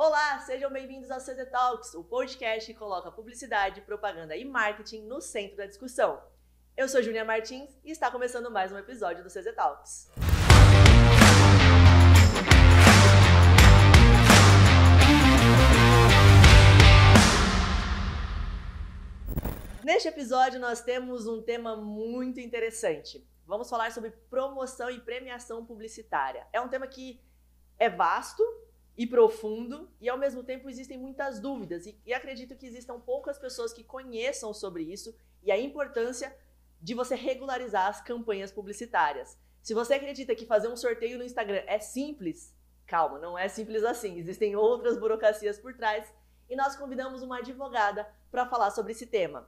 Olá, sejam bem-vindos ao CZ Talks, o podcast que coloca publicidade, propaganda e marketing no centro da discussão. Eu sou Júlia Martins e está começando mais um episódio do CZ Talks. Neste episódio nós temos um tema muito interessante. Vamos falar sobre promoção e premiação publicitária. É um tema que é vasto e profundo e ao mesmo tempo existem muitas dúvidas e acredito que existam poucas pessoas que conheçam sobre isso e a importância de você regularizar as campanhas publicitárias. Se você acredita que fazer um sorteio no Instagram é simples, calma, não é simples assim. Existem outras burocracias por trás e nós convidamos uma advogada para falar sobre esse tema.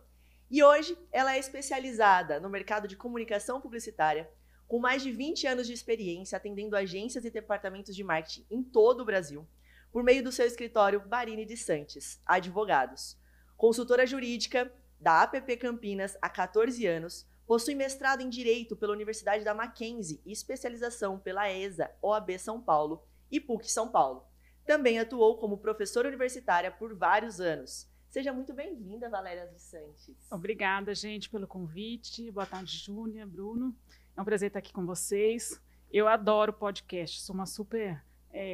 E hoje ela é especializada no mercado de comunicação publicitária, com mais de 20 anos de experiência atendendo agências e departamentos de marketing em todo o Brasil, por meio do seu escritório Barini de Santos Advogados. Consultora jurídica da APP Campinas há 14 anos, possui mestrado em Direito pela Universidade da Mackenzie e especialização pela ESA, OAB São Paulo e PUC São Paulo. Também atuou como professora universitária por vários anos. Seja muito bem-vinda, Valéria de Santos. Obrigada, gente, pelo convite. Boa tarde, Júlia, Bruno. É um prazer estar aqui com vocês. Eu adoro podcast, sou uma super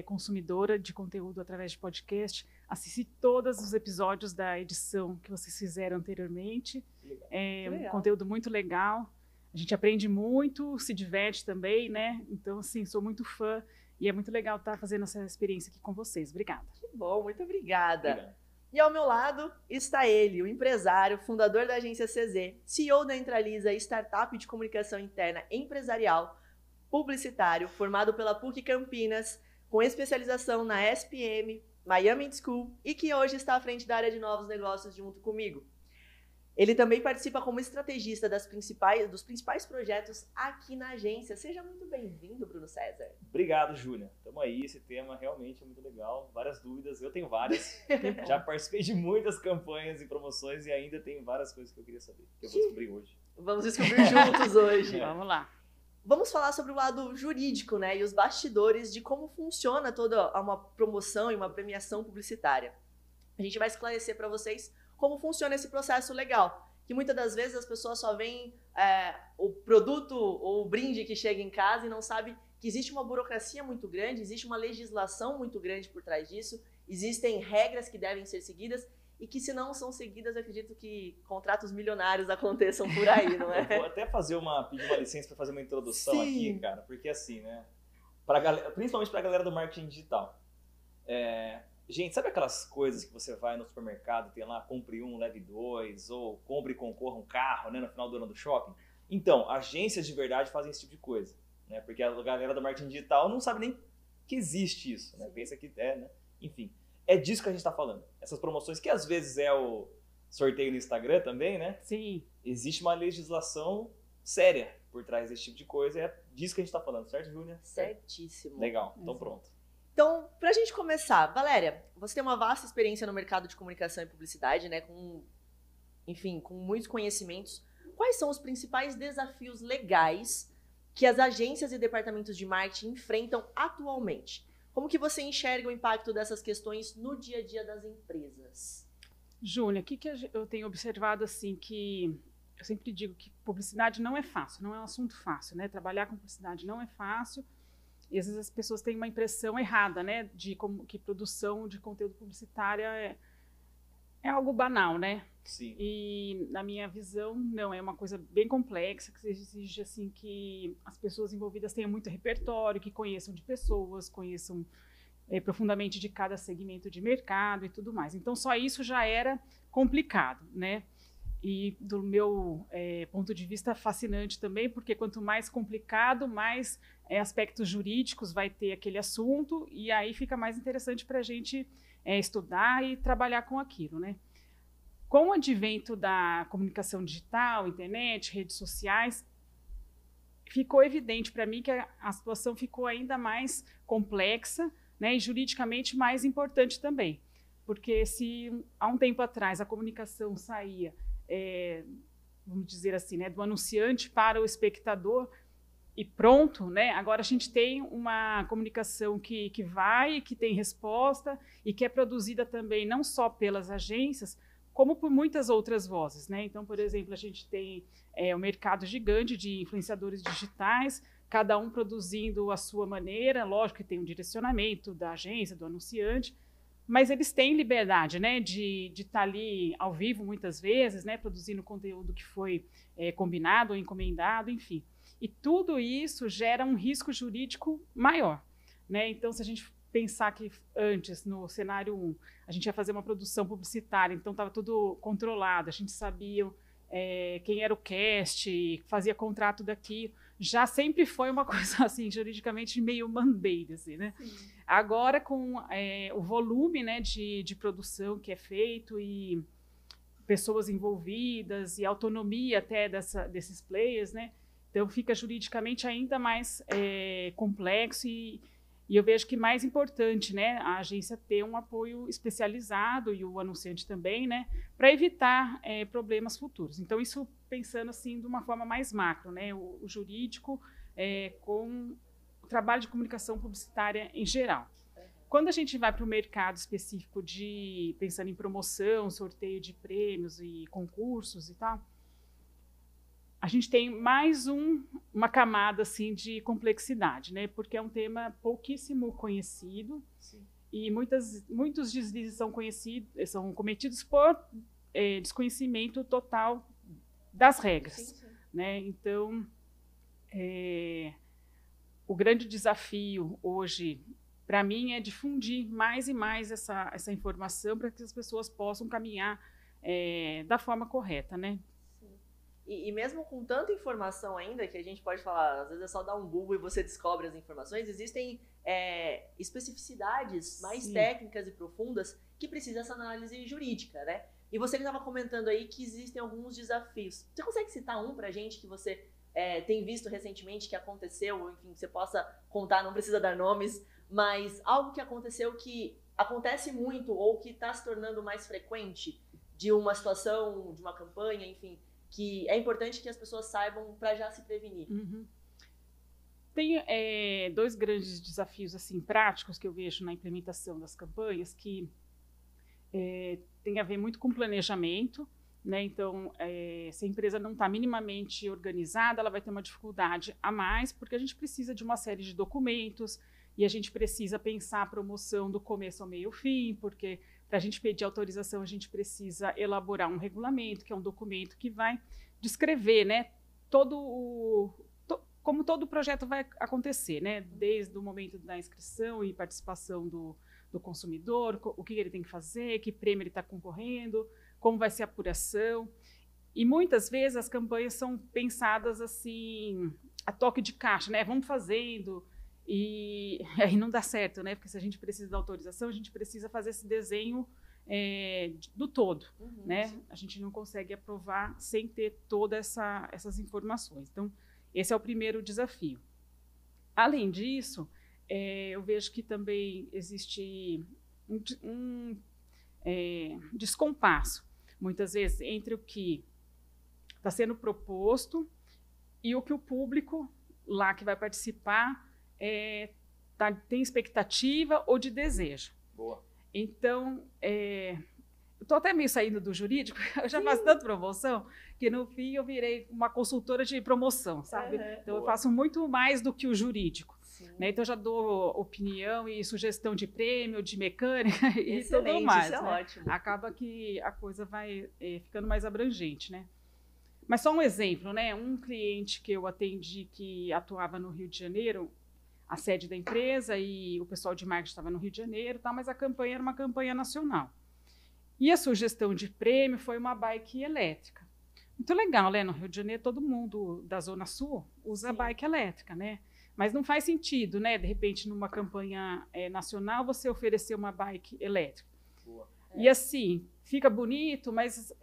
consumidora de conteúdo através de podcast. Assisti todos os episódios da edição que vocês fizeram anteriormente. Um conteúdo muito legal. A gente aprende muito, se diverte também, né? Então, assim, sou muito fã e é muito legal estar fazendo essa experiência aqui com vocês. Obrigada. Que bom, muito obrigada. E ao meu lado está ele, o empresário, fundador da agência CZ, CEO da Entraliza, startup de comunicação interna empresarial, publicitário, formado pela PUC Campinas, com especialização na SPM, Miami School e que hoje está à frente da área de novos negócios junto comigo. Ele também participa como estrategista dos principais projetos aqui na agência. Seja muito bem-vindo, Bruno César. Obrigado, Júlia. Estamos aí, esse tema realmente é muito legal. Várias dúvidas, eu tenho várias. Já participei de muitas campanhas e promoções e ainda tenho várias coisas que eu queria saber, que eu vou descobrir hoje. Vamos descobrir juntos hoje. Vamos lá. Vamos falar sobre o lado jurídico, né, e os bastidores de como funciona toda uma promoção e uma premiação publicitária. A gente vai esclarecer para vocês como funciona esse processo legal, que muitas das vezes as pessoas só veem o produto ou o brinde que chega em casa e não sabe que existe uma burocracia muito grande, existe uma legislação muito grande por trás disso, existem regras que devem ser seguidas e que se não são seguidas, eu acredito que contratos milionários aconteçam por aí, não é? Eu vou até pedir uma licença para fazer uma introdução Sim. aqui, cara, porque assim, né, principalmente para a galera do marketing digital. Gente, sabe aquelas coisas que você vai no supermercado, tem lá, compre um, leve dois, ou compre e concorra um carro, né, no final do ano do shopping? Então, agências de verdade fazem esse tipo de coisa, né, porque a galera do marketing digital não sabe nem que existe isso, né, pensa que né, enfim. É disso que a gente está falando. Essas promoções, que às vezes é o sorteio no Instagram também, né? Sim. Existe uma legislação séria por trás desse tipo de coisa, é disso que a gente está falando, certo, Júlia? Certíssimo. Legal, então pronto. Então, pra gente começar, Valéria, você tem uma vasta experiência no mercado de comunicação e publicidade, né, com muitos conhecimentos. Quais são os principais desafios legais que as agências e departamentos de marketing enfrentam atualmente? Como que você enxerga o impacto dessas questões no dia a dia das empresas? Júlia, o que eu tenho observado, assim, que eu sempre digo que publicidade não é fácil, não é um assunto fácil, né? Trabalhar com publicidade não é fácil. E às vezes as pessoas têm uma impressão errada, né, que produção de conteúdo publicitário é algo banal, né? Sim. E na minha visão, não, é uma coisa bem complexa, que exige assim, que as pessoas envolvidas tenham muito repertório, que conheçam de pessoas, conheçam profundamente de cada segmento de mercado e tudo mais. Então, só isso já era complicado, né? E do meu ponto de vista, fascinante também, porque quanto mais complicado, mais aspectos jurídicos vai ter aquele assunto, e aí fica mais interessante para a gente estudar e trabalhar com aquilo, né? Com o advento da comunicação digital, internet, redes sociais, ficou evidente para mim que a situação ficou ainda mais complexa, né, e juridicamente mais importante também. Porque se há um tempo atrás a comunicação saía, vamos dizer assim, né, do anunciante para o espectador, e pronto, né? Agora a gente tem uma comunicação que vai, que tem resposta e que é produzida também não só pelas agências, como por muitas outras vozes, né? Então, por exemplo, a gente tem um mercado gigante de influenciadores digitais, cada um produzindo a sua maneira, lógico que tem um direcionamento da agência, do anunciante, mas eles têm liberdade, né, de estar ali ao vivo muitas vezes, né, produzindo conteúdo que foi combinado ou encomendado, enfim. E tudo isso gera um risco jurídico maior, né? Então, se a gente pensar que antes, no cenário 1, a gente ia fazer uma produção publicitária, então estava tudo controlado, a gente sabia quem era o cast, fazia contrato daqui, já sempre foi uma coisa assim, juridicamente meio mandeira, assim, né? Sim. Agora, com o volume, né, de produção que é feito e pessoas envolvidas e autonomia até desses players, né? Então, fica juridicamente ainda mais complexo e eu vejo que mais importante, né, a agência ter um apoio especializado e o anunciante também, né, para evitar problemas futuros. Então, isso pensando assim de uma forma mais macro, né, o jurídico com o trabalho de comunicação publicitária em geral. Quando a gente vai para o mercado específico pensando em promoção, sorteio de prêmios e concursos e tal, a gente tem mais uma camada assim, de complexidade, né? Porque é um tema pouquíssimo conhecido. Sim. E muitos deslizes são cometidos por desconhecimento total das regras. Sim, sim. Né? Então, o grande desafio hoje, para mim, é difundir mais e mais essa informação para que as pessoas possam caminhar da forma correta, né? E mesmo com tanta informação ainda, que a gente pode falar, às vezes é só dar um Google e você descobre as informações, existem especificidades mais Sim. técnicas e profundas que precisam dessa análise jurídica, né? E você que estava comentando aí que existem alguns desafios. Você consegue citar um pra gente que você tem visto recentemente que aconteceu, ou enfim, que você possa contar, não precisa dar nomes, mas algo que aconteceu que acontece muito ou que está se tornando mais frequente de uma situação, de uma campanha, enfim, que é importante que as pessoas saibam para já se prevenir. Uhum. Tem dois grandes desafios assim práticos que eu vejo na implementação das campanhas que tem a ver muito com planejamento, né? Então, se a empresa não está minimamente organizada, ela vai ter uma dificuldade a mais, porque a gente precisa de uma série de documentos e a gente precisa pensar a promoção do começo ao meio ao fim, porque para a gente pedir autorização, a gente precisa elaborar um regulamento, que é um documento que vai descrever, né, como todo o projeto vai acontecer, né, desde o momento da inscrição e participação do consumidor, o que ele tem que fazer, que prêmio ele está concorrendo, como vai ser a apuração. E muitas vezes as campanhas são pensadas assim, a toque de caixa, né, vamos fazendo. E aí não dá certo, né? Porque se a gente precisa da autorização, a gente precisa fazer esse desenho do todo, né? A gente não consegue aprovar sem ter todas essas informações. Então, esse é o primeiro desafio. Além disso, eu vejo que também existe um descompasso, muitas vezes, entre o que está sendo proposto e o que o público lá que vai participar tem expectativa ou de desejo. Boa. Então, eu estou até meio saindo do jurídico, eu já faço tanta promoção, que no fim eu virei uma consultora de promoção, sabe? Então, eu faço muito mais do que o jurídico. Né? Então, eu já dou opinião e sugestão de prêmio, de mecânica e tudo mais. Isso é né? ótimo. Acaba que a coisa vai ficando mais abrangente, né? Mas só um exemplo, né? Um cliente que eu atendi que atuava no Rio de Janeiro, a sede da empresa e o pessoal de marketing estava no Rio de Janeiro, tá, mas a campanha era uma campanha nacional. E a sugestão de prêmio foi uma bike elétrica. Muito legal, né? No Rio de Janeiro, todo mundo da Zona Sul usa bike elétrica, né? Mas não faz sentido, né? De repente, numa campanha nacional, você oferecer uma bike elétrica. Boa. E assim, fica bonito, mas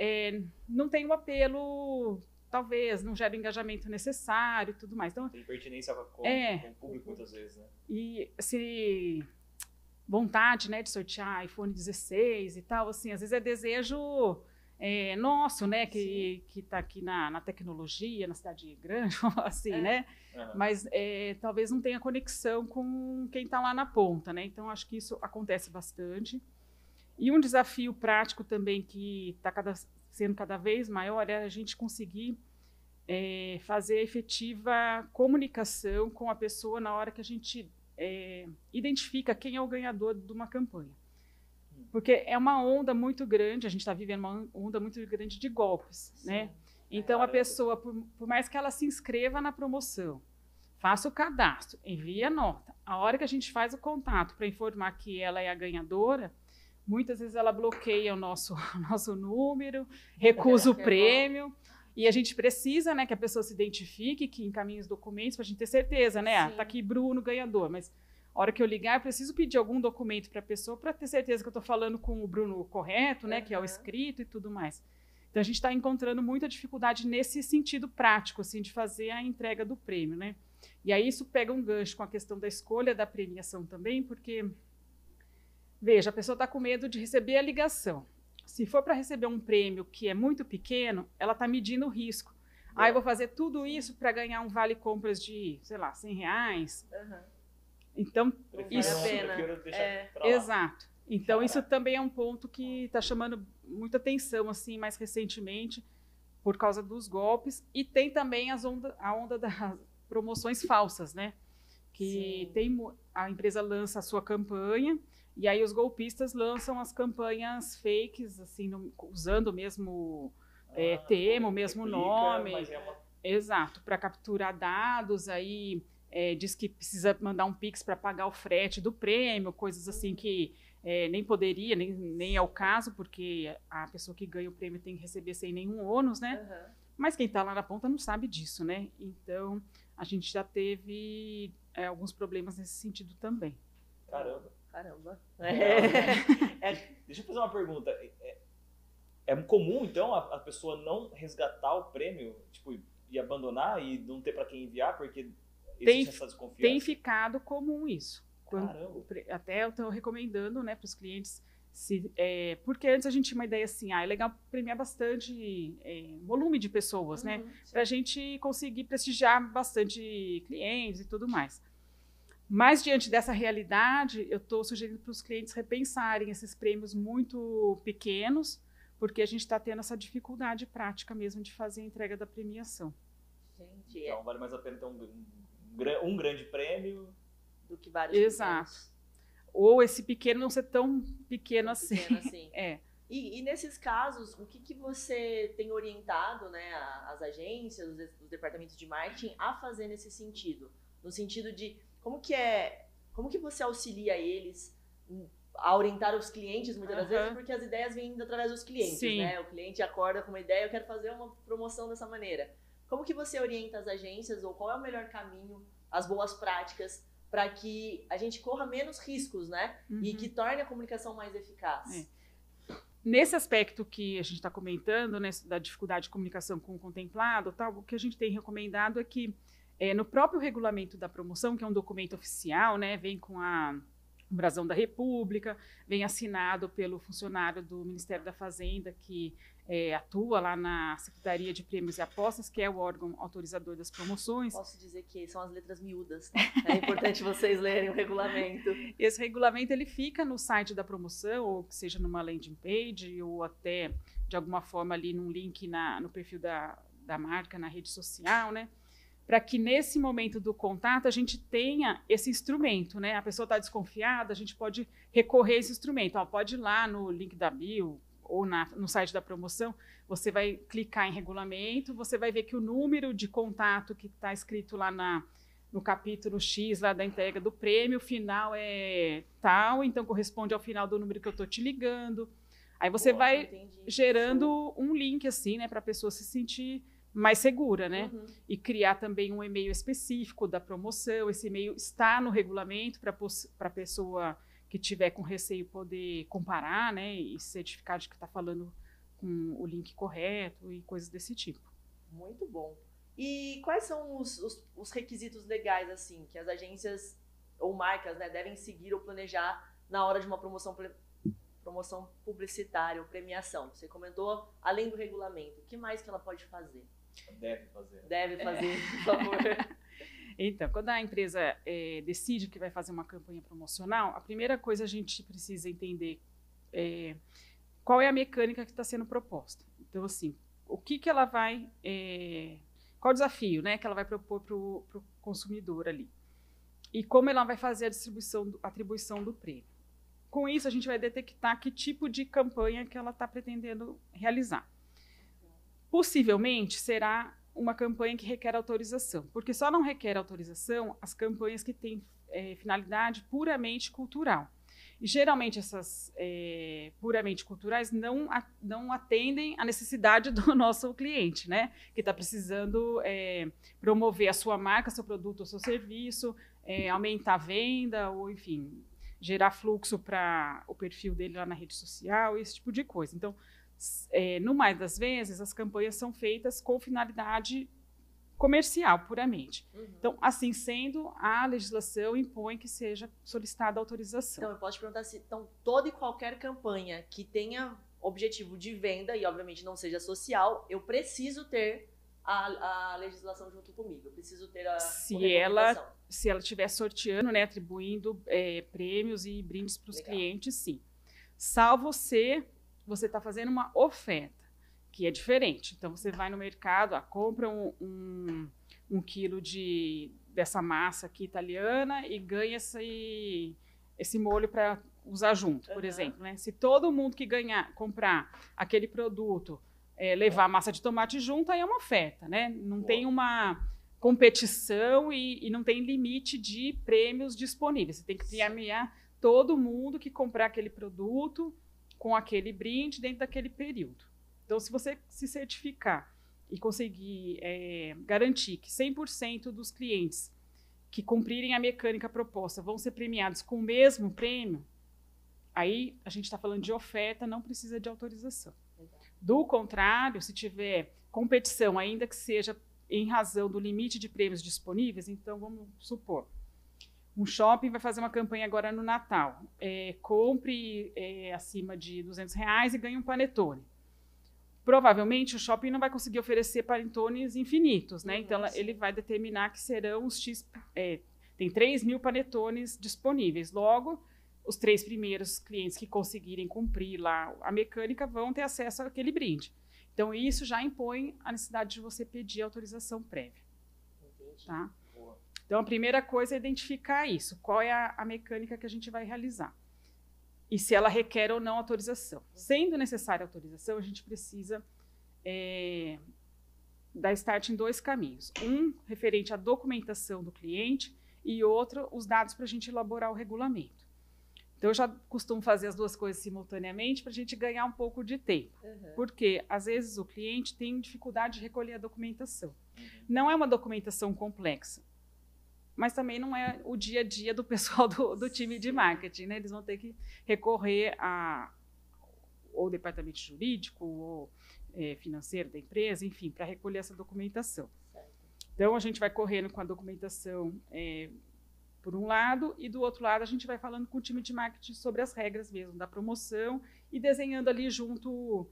não tem o apelo... talvez não gera o engajamento necessário e tudo mais. Então, tem pertinência com o público muitas vezes, né? E se vontade, né, de sortear iPhone 16 e tal, assim, às vezes é desejo nosso, né, que está aqui na tecnologia, na cidade grande, assim, né? Mas talvez não tenha conexão com quem está lá na ponta, né? Então, acho que isso acontece bastante. E um desafio prático também que está sendo cada vez maior é a gente conseguir fazer efetiva comunicação com a pessoa na hora que a gente identifica quem é o ganhador de uma campanha. Porque é uma onda muito grande, a gente está vivendo uma onda muito grande de golpes, né? Então, a pessoa, por mais que ela se inscreva na promoção, faça o cadastro, envie a nota, a hora que a gente faz o contato para informar que ela é a ganhadora, muitas vezes ela bloqueia o nosso número, recusa o prêmio, e a gente precisa, né, que a pessoa se identifique, que encaminhe os documentos para a gente ter certeza, né? Tá aqui Bruno, ganhador, mas a hora que eu ligar, eu preciso pedir algum documento para a pessoa para ter certeza que eu estou falando com o Bruno correto, né, que é o escrito e tudo mais. Então, a gente está encontrando muita dificuldade nesse sentido prático, assim, de fazer a entrega do prêmio, né? E aí isso pega um gancho com a questão da escolha da premiação também, porque, veja, a pessoa está com medo de receber a ligação. Se for para receber um prêmio que é muito pequeno, ela está medindo o risco. Eu vou fazer tudo isso para ganhar um vale-compras de, sei lá, R$100. Então, isso... Exato. Então, isso também é um ponto que está chamando muita atenção, assim, mais recentemente, por causa dos golpes. E tem também a onda das promoções falsas, né? Que a empresa lança a sua campanha e aí os golpistas lançam as campanhas fakes, assim, usando o mesmo tema, o mesmo nome. Exato, para capturar dados, aí diz que precisa mandar um Pix para pagar o frete do prêmio, coisas assim que nem poderia, nem é o caso, porque a pessoa que ganha o prêmio tem que receber sem nenhum ônus, né? Mas quem está lá na ponta não sabe disso, né? Então, a gente já teve alguns problemas nesse sentido também. Caramba. Deixa eu fazer uma pergunta. É comum, então, a pessoa não resgatar o prêmio, tipo, e abandonar e não ter para quem enviar, porque existe essa desconfiança? Tem ficado comum isso. Até eu estou recomendando, né, para os clientes, porque antes a gente tinha uma ideia assim, é legal premiar bastante volume de pessoas, né, para a gente conseguir prestigiar bastante clientes e tudo mais. Mas, diante dessa realidade, eu estou sugerindo para os clientes repensarem esses prêmios muito pequenos, porque a gente está tendo essa dificuldade prática mesmo de fazer a entrega da premiação. Então, vale mais a pena ter um grande prêmio do que vários pequenos. Ou esse pequeno não ser tão pequeno assim. E nesses casos, o que você tem orientado, né, as agências, os departamentos de marketing a fazer nesse sentido? No sentido de como que você auxilia eles a orientar os clientes, muitas das vezes, porque as ideias vêm através dos clientes, né? O cliente acorda com uma ideia, eu quero fazer uma promoção dessa maneira. Como que você orienta as agências, ou qual é o melhor caminho, as boas práticas, para que a gente corra menos riscos, né? E que torne a comunicação mais eficaz? Nesse aspecto que a gente está comentando, né, da dificuldade de comunicação com o contemplado, o que a gente tem recomendado é que no próprio regulamento da promoção, que é um documento oficial, né, vem com o brasão da República, vem assinado pelo funcionário do Ministério da Fazenda, que atua lá na Secretaria de Prêmios e Apostas, que é o órgão autorizador das promoções. Posso dizer que são as letras miúdas, tá? É importante vocês lerem o regulamento. Esse regulamento ele fica no site da promoção, ou que seja numa landing page, ou até, de alguma forma, ali num link no perfil da marca, na rede social, né? Para que nesse momento do contato a gente tenha esse instrumento, né? A pessoa está desconfiada, a gente pode recorrer a esse instrumento. Pode ir lá no link da bio ou no site da promoção, você vai clicar em regulamento, você vai ver que o número de contato que está escrito lá no capítulo X lá da entrega do prêmio, o final é tal, então corresponde ao final do número que eu estou te ligando. Aí você vai gerando um link assim, né, para a pessoa se sentir mais segura, né? E criar também um e-mail específico da promoção. Esse e-mail está no regulamento para a pessoa que tiver com receio poder comparar, né? E certificar de que está falando com o link correto e coisas desse tipo. Muito bom. E quais são os requisitos legais, assim, que as agências ou marcas, né, devem seguir ou planejar na hora de uma promoção promoção publicitária ou premiação? Você comentou, além do regulamento, o que mais que ela pode fazer? Deve fazer. Deve fazer, por favor. Então, quando a empresa decide que vai fazer uma campanha promocional, a primeira coisa a gente precisa entender qual é a mecânica que está sendo proposta. Então, assim, o que ela vai... qual o desafio, né, que ela vai propor para o consumidor ali. E como ela vai fazer a atribuição do prêmio. Com isso, a gente vai detectar que tipo de campanha que ela está pretendendo realizar. Possivelmente, será uma campanha que requer autorização, porque só não requer autorização as campanhas que têm finalidade puramente cultural. E, geralmente, essas puramente culturais não atendem à necessidade do nosso cliente, né? Que está precisando promover a sua marca, seu produto ou seu serviço, aumentar a venda, ou, enfim, gerar fluxo para o perfil dele lá na rede social, esse tipo de coisa. Então, no mais das vezes, as campanhas são feitas com finalidade comercial, puramente. Então, assim sendo, a legislação impõe que seja solicitada a autorização. Então, eu posso te perguntar se toda e qualquer campanha que tenha objetivo de venda e, obviamente, não seja social, eu preciso ter a legislação junto comigo. Eu preciso ter a se ela estiver sorteando, né, atribuindo prêmios e brindes para os clientes, sim. Salvo se você está fazendo uma oferta, que é diferente. Então, você vai no mercado, compra um quilo dessa massa aqui italiana e ganha esse molho para usar junto, por exemplo. Né? Se todo mundo que comprar aquele produto levar massa de tomate junto, aí é uma oferta. Né? Não tem uma competição e não tem limite de prêmios disponíveis. Você tem que premiar todo mundo que comprar aquele produto com aquele brinde dentro daquele período. Então, se você se certificar e conseguir garantir que 100% dos clientes que cumprirem a mecânica proposta vão ser premiados com o mesmo prêmio, aí a gente está falando de oferta, não precisa de autorização. Do contrário, se tiver competição, ainda que seja em razão do limite de prêmios disponíveis, então vamos supor, um shopping vai fazer uma campanha agora no Natal, compre acima de R$200 e ganhe um panetone. Provavelmente o shopping não vai conseguir oferecer panetones infinitos, né? Então ele vai determinar que serão os X. Tem 3.000 panetones disponíveis. Logo, os 3 primeiros clientes que conseguirem cumprir lá a mecânica vão ter acesso àquele brinde. Então, isso já impõe a necessidade de você pedir autorização prévia. Tá? Então, a primeira coisa é identificar isso. Qual é a mecânica que a gente vai realizar? E se ela requer ou não autorização. Sendo necessária a autorização, a gente precisa dar start em 2 caminhos. Um, referente à documentação do cliente, e outro, os dados para a gente elaborar o regulamento. Então, eu já costumo fazer as 2 coisas simultaneamente para a gente ganhar um pouco de tempo. Porque, às vezes, o cliente tem dificuldade de recolher a documentação. Não é uma documentação complexa, mas também não é o dia a dia do pessoal do time de marketing, né? Eles vão ter que recorrer ou departamento jurídico, ou financeiro da empresa, enfim, para recolher essa documentação. Então, a gente vai correndo com a documentação por um lado, e do outro lado a gente vai falando com o time de marketing sobre as regras mesmo da promoção e desenhando ali junto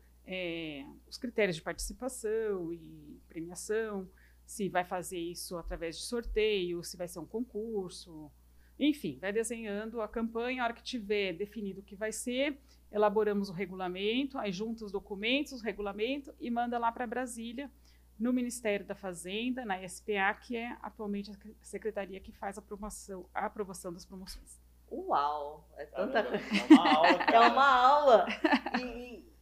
os critérios de participação e premiação, se vai fazer isso através de sorteio, se vai ser um concurso, enfim, vai desenhando a campanha. A hora que tiver definido o que vai ser, elaboramos o regulamento, aí junta os documentos, o regulamento e manda lá para Brasília, no Ministério da Fazenda, na SPA, que é atualmente a secretaria que faz a aprovação das promoções. Uau! É tanta coisa. É uma aula, cara. É uma aula!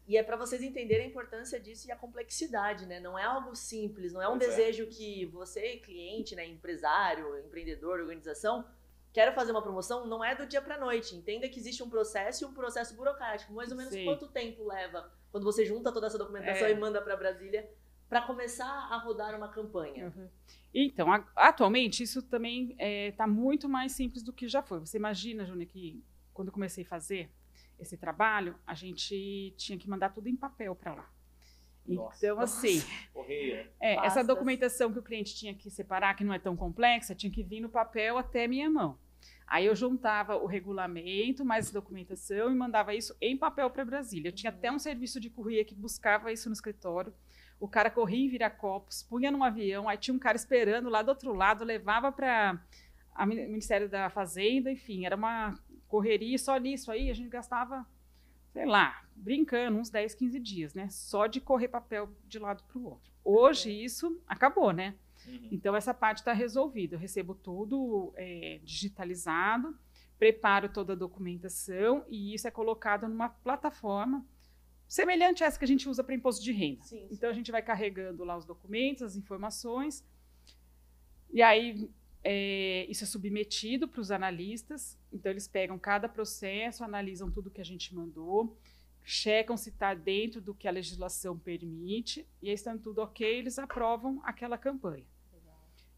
E é para vocês entenderem a importância disso e a complexidade, né? Não é algo simples, não é um desejo que você, cliente, né, empresário, empreendedor, organização, quer fazer uma promoção, não é do dia para a noite. Entenda que existe um processo e um processo burocrático. Mais ou menos quanto tempo leva quando você junta toda essa documentação e manda para Brasília para começar a rodar uma campanha? Então, atualmente, isso também está muito mais simples do que já foi. Você imagina, Júnior, que quando eu comecei a fazer esse trabalho, a gente tinha que mandar tudo em papel para lá. Então, assim, essa documentação que o cliente tinha que separar, que não é tão complexa, tinha que vir no papel até minha mão. Aí eu juntava o regulamento, mais documentação e mandava isso em papel para Brasília. Eu tinha até um serviço de courier que buscava isso no escritório. O cara corria em Viracopos, punha num avião, aí tinha um cara esperando lá do outro lado, levava para o Ministério da Fazenda, enfim, era uma correria. Só nisso aí a gente gastava, sei lá, brincando, uns 10, 15 dias, né? Só de correr papel de lado para o outro. Hoje isso acabou, né? Então, essa parte está resolvida. Eu recebo tudo digitalizado, preparo toda a documentação e isso é colocado numa plataforma semelhante a essa que a gente usa para imposto de renda. Sim. Então, a gente vai carregando lá os documentos, as informações, e aí isso é submetido para os analistas. Então, eles pegam cada processo, analisam tudo que a gente mandou, checam se está dentro do que a legislação permite, e aí, estando tudo ok, eles aprovam aquela campanha.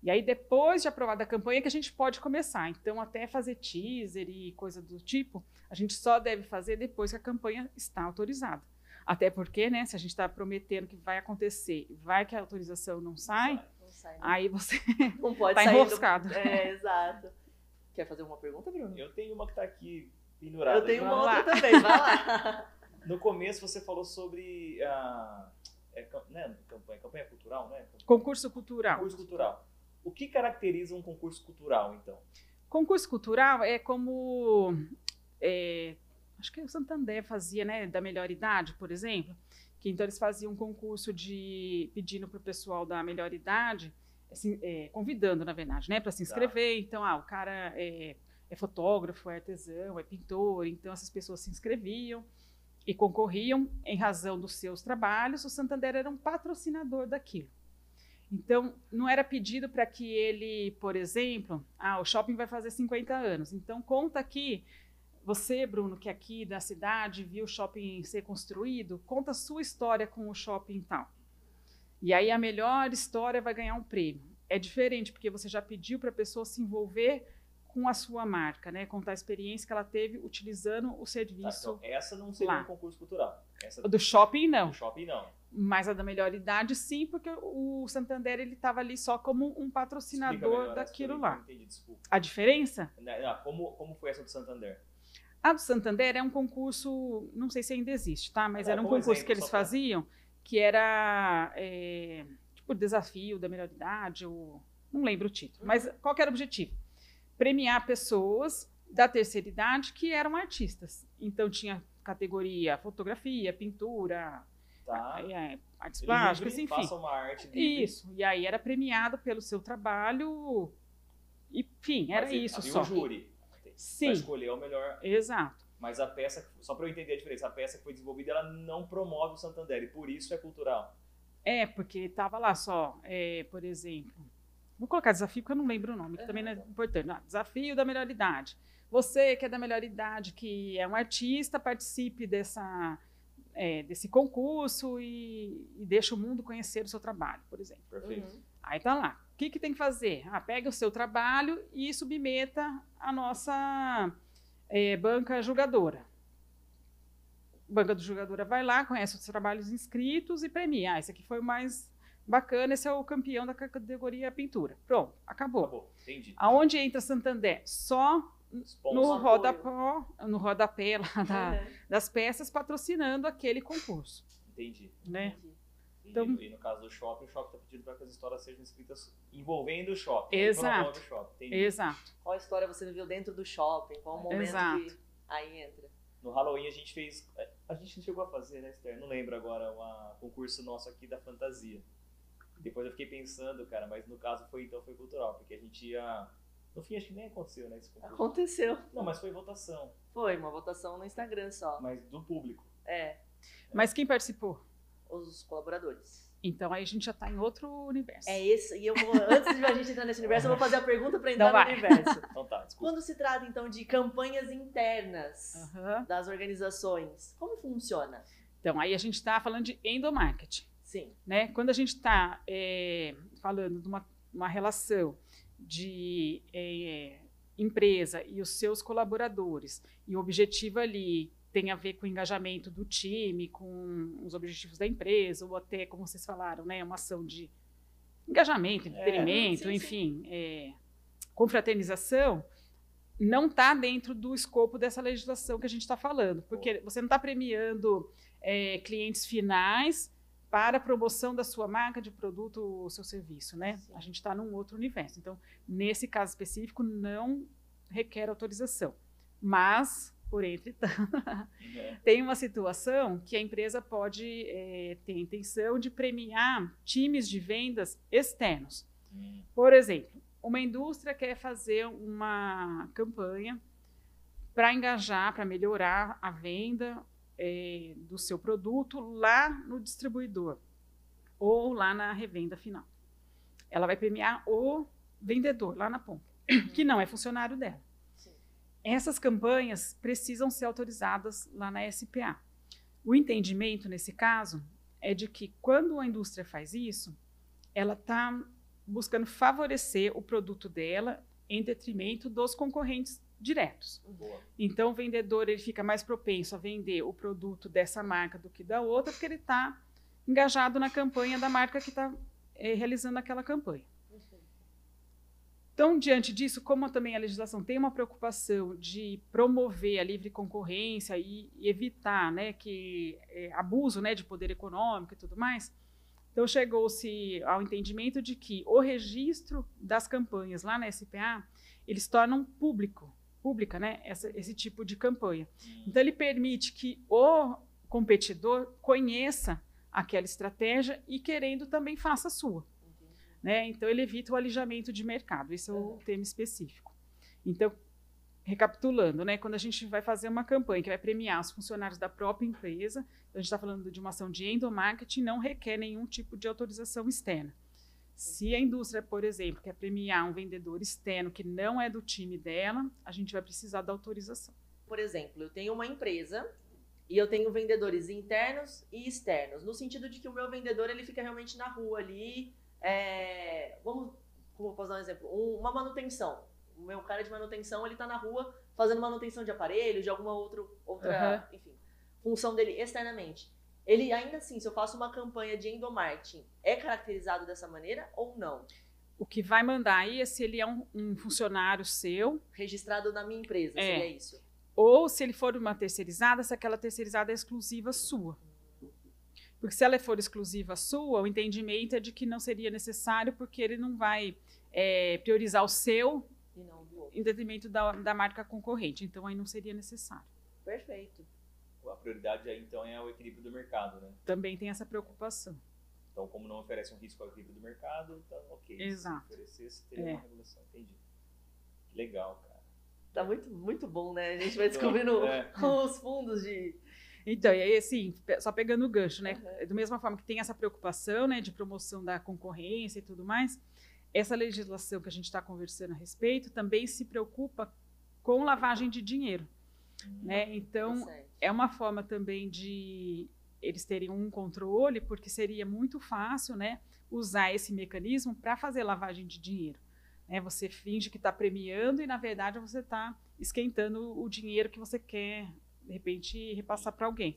E aí, depois de aprovada a campanha, que a gente pode começar. Então, até fazer teaser e coisa do tipo, a gente só deve fazer depois que a campanha está autorizada. Até porque, né, se a gente está prometendo que vai acontecer, vai que a autorização não sai, Né? aí você não pode está sair enroscado. Exato. Quer fazer uma pergunta, Bruno? Eu tenho uma que está aqui pendurada. Eu tenho uma Vamos outra lá. também, vai lá. No começo você falou sobre a campanha cultural, né? Concurso cultural. Concurso cultural. O que caracteriza um concurso cultural, então? Concurso cultural é como, acho que o Santander fazia, né, da melhor idade, por exemplo, que então eles faziam um concurso pedindo para o pessoal da melhor idade, assim, convidando, na verdade, né, para se inscrever. Então, o cara é fotógrafo, é artesão, é pintor, então essas pessoas se inscreviam e concorriam em razão dos seus trabalhos. O Santander era um patrocinador daquilo. Então, não era pedido para que ele, por exemplo, o shopping vai fazer 50 anos. Então, conta aqui, você, Bruno, que aqui da cidade viu o shopping ser construído, conta a sua história com o shopping tal. E aí a melhor história vai ganhar um prêmio. É diferente, porque você já pediu para a pessoa se envolver com a sua marca, né? Contar a experiência que ela teve utilizando o serviço. Então, essa não seria um concurso cultural. Do shopping, não. Do shopping, não. Mas a da melhor idade, sim, porque o Santander ele estava ali só como um patrocinador daquilo lá. Não entendi, desculpa. A diferença? Como foi essa do Santander? A do Santander é um concurso, não sei se ainda existe, tá? Mas era um concurso exemplo, que eles faziam, que era tipo desafio da melhor idade, ou não lembro o título. Mas qual que era o objetivo? Premiar pessoas da terceira idade que eram artistas. Então tinha categoria fotografia, pintura, artes plásticas, enfim. Faça uma arte livre. Isso. E aí era premiado pelo seu trabalho. Enfim, era isso havia só. um júri. Sim. Para escolher o melhor. Exato. Mas a peça, só para eu entender a diferença, a peça que foi desenvolvida, ela não promove o Santander e por isso é cultural. Porque estava lá só, por exemplo, vou colocar desafio porque eu não lembro o nome, que também não é importante. Desafio da melhor idade. Você que é da melhor idade, que é um artista, participe desse concurso e deixa o mundo conhecer o seu trabalho, por exemplo. Perfeito. Aí tá lá. O que tem que fazer? Pega o seu trabalho e submeta a nossa banca julgadora. A banca do julgadora vai lá, conhece os trabalhos inscritos e premia. Esse aqui foi o mais bacana, esse é o campeão da categoria pintura. Pronto, acabou. Entendi. Aonde entra Santander? Só no rodapé lá das peças, patrocinando aquele concurso. Entendi. Né? Então, e no caso do shopping, o shopping está pedindo para que as histórias sejam escritas envolvendo o shopping. Exato. O shopping. Exato. Qual história você viveu dentro do shopping? Qual o momento que aí entra? No Halloween a gente fez... A gente não chegou a fazer, né, Esther? Não lembro agora, um concurso nosso aqui da fantasia. Depois eu fiquei pensando, cara, mas no caso foi cultural, porque a gente ia... No fim, acho que nem aconteceu, né, esse concurso. Aconteceu. Não, mas foi votação. Foi, uma votação no Instagram só. Mas do público. Mas quem participou? Os colaboradores. Então aí a gente já está em outro universo. É esse, e eu vou, antes de a gente entrar nesse universo, eu vou fazer a pergunta para entrar no universo. Então tá, desculpa. Quando se trata, então, de campanhas internas das organizações, como funciona? Então, aí a gente está falando de endomarketing. Sim. Né? Quando a gente está falando de uma relação de empresa e os seus colaboradores, e o objetivo ali tem a ver com o engajamento do time, com os objetivos da empresa, ou até, como vocês falaram, né, uma ação de engajamento, entretenimento, enfim, confraternização, não está dentro do escopo dessa legislação que a gente está falando, porque você não está premiando clientes finais para a promoção da sua marca de produto ou seu serviço, né? Sim. A gente está num outro universo. Então, nesse caso específico, não requer autorização. Mas, por entre tem uma situação que a empresa pode ter intenção de premiar times de vendas externos. Por exemplo, uma indústria quer fazer uma campanha para engajar, para melhorar a venda do seu produto lá no distribuidor ou lá na revenda final. Ela vai premiar o vendedor lá na ponta, que não é funcionário dela. Sim. Essas campanhas precisam ser autorizadas lá na SPA. O entendimento, nesse caso, é de que quando a indústria faz isso, ela está buscando favorecer o produto dela em detrimento dos concorrentes diretos. Boa. Então, o vendedor ele fica mais propenso a vender o produto dessa marca do que da outra, porque ele está engajado na campanha da marca que está realizando aquela campanha. Então, diante disso, como também a legislação tem uma preocupação de promover a livre concorrência e evitar, né, que abuso, né, de poder econômico e tudo mais, então chegou-se ao entendimento de que o registro das campanhas lá na SPA, eles tornam pública, né, esse tipo de campanha. Então, ele permite que o competidor conheça aquela estratégia e, querendo, também faça a sua. Né? Então, ele evita o alijamento de mercado. Esse é o tema específico. Então, recapitulando, né, quando a gente vai fazer uma campanha que vai premiar os funcionários da própria empresa, então a gente está falando de uma ação de endomarketing, não requer nenhum tipo de autorização externa. Se a indústria, por exemplo, quer premiar um vendedor externo que não é do time dela, a gente vai precisar da autorização. Por exemplo, eu tenho uma empresa e eu tenho vendedores internos e externos, no sentido de que o meu vendedor ele fica realmente na rua ali. Como eu posso dar um exemplo? Uma manutenção. O meu cara de manutenção, ele está na rua fazendo manutenção de aparelhos, de alguma outra enfim, função dele externamente. Ele, ainda assim, se eu faço uma campanha de endomarketing, é caracterizado dessa maneira ou não? O que vai mandar aí é se ele é um funcionário seu. Registrado na minha empresa, seria isso? Ou se ele for uma terceirizada, se aquela terceirizada é exclusiva sua. Porque se ela for exclusiva sua, o entendimento é de que não seria necessário, porque ele não vai priorizar o seu e não do outro, em detrimento da marca concorrente. Então, aí não seria necessário. Perfeito. A prioridade aí, então, é o equilíbrio do mercado, né? Também tem essa preocupação. Então, como não oferece um risco ao equilíbrio do mercado, então, ok. Exato. Se oferecesse, teria uma regulação. Entendi. Que legal, cara. Tá muito, muito bom, né? A gente vai descobrindo os fundos de... Então, e aí, assim, só pegando o gancho, né? Da mesma forma que tem essa preocupação, né, de promoção da concorrência e tudo mais, essa legislação que a gente está conversando a respeito também se preocupa com lavagem de dinheiro, né? Então, é uma forma também de eles terem um controle, porque seria muito fácil, né, usar esse mecanismo para fazer lavagem de dinheiro. Né? Você finge que está premiando e, na verdade, você está esquentando o dinheiro que você quer, de repente, repassar para alguém.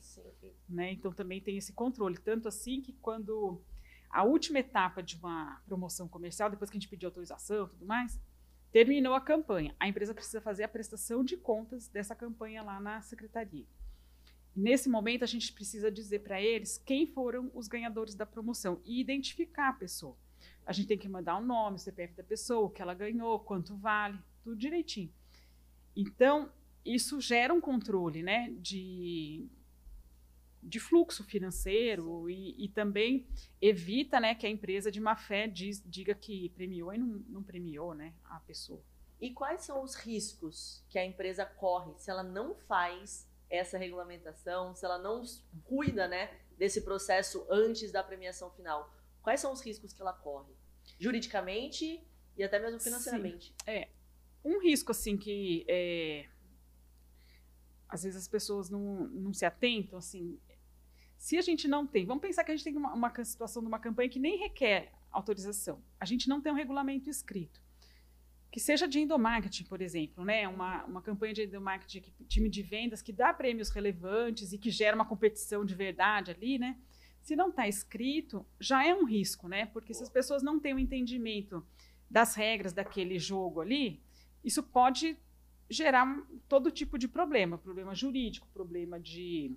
Né? Então, também tem esse controle. Tanto assim que quando a última etapa de uma promoção comercial, depois que a gente pediu autorização e tudo mais, terminou a campanha. A empresa precisa fazer a prestação de contas dessa campanha lá na secretaria. Nesse momento, a gente precisa dizer para eles quem foram os ganhadores da promoção e identificar a pessoa. A gente tem que mandar o nome, o CPF da pessoa, o que ela ganhou, quanto vale, tudo direitinho. Então, isso gera um controle, né, de fluxo financeiro e também evita, né, que a empresa de má fé diga que premiou e não premiou, né, a pessoa. E quais são os riscos que a empresa corre se ela não faz essa regulamentação, se ela não cuida, né, desse processo antes da premiação final? Quais são os riscos que ela corre? Juridicamente e até mesmo financeiramente. Sim. Um risco, assim, que às vezes as pessoas não se atentam, assim, se a gente não tem, vamos pensar que a gente tem uma situação de uma campanha que nem requer autorização, a gente não tem um regulamento escrito, que seja de endomarketing, por exemplo, né? Uma campanha de endomarketing, time de vendas que dá prêmios relevantes e que gera uma competição de verdade ali, né? Se não está escrito, já é um risco, né? Porque se as pessoas não têm o entendimento das regras daquele jogo ali, isso pode gerar todo tipo de problema jurídico, problema de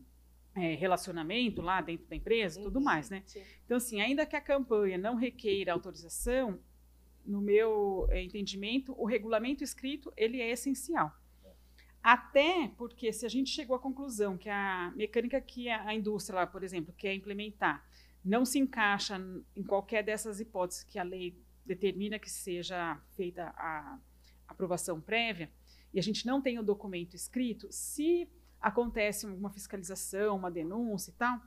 relacionamento lá dentro da empresa, tudo mais, né? Sim. Então, assim, ainda que a campanha não requeira autorização, no meu entendimento, o regulamento escrito, ele é essencial. Até porque se a gente chegou à conclusão que a mecânica que a indústria, lá, por exemplo, quer implementar, não se encaixa em qualquer dessas hipóteses que a lei determina que seja feita a aprovação prévia, e a gente não tem o documento escrito, se acontece uma fiscalização, uma denúncia e tal,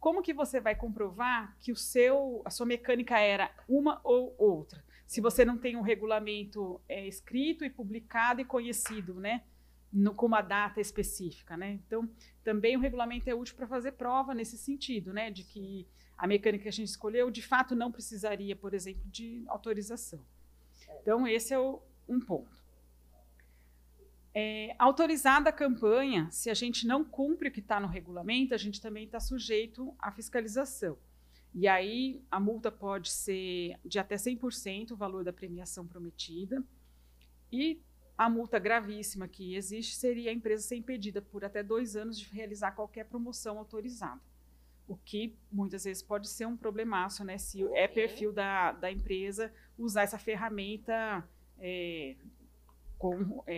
como que você vai comprovar que a sua mecânica era uma ou outra? Se você não tem um regulamento escrito e publicado e conhecido, né, com uma data específica, né? Então, também o regulamento é útil para fazer prova nesse sentido, né, de que a mecânica que a gente escolheu, de fato, não precisaria, por exemplo, de autorização. Então, esse é um ponto. Autorizada a campanha, se a gente não cumpre o que está no regulamento, a gente também está sujeito à fiscalização. E aí a multa pode ser de até 100% o valor da premiação prometida. E a multa gravíssima que existe seria a empresa ser impedida por até 2 anos de realizar qualquer promoção autorizada. O que muitas vezes pode ser um problemaço, né? Se é perfil da empresa usar essa ferramenta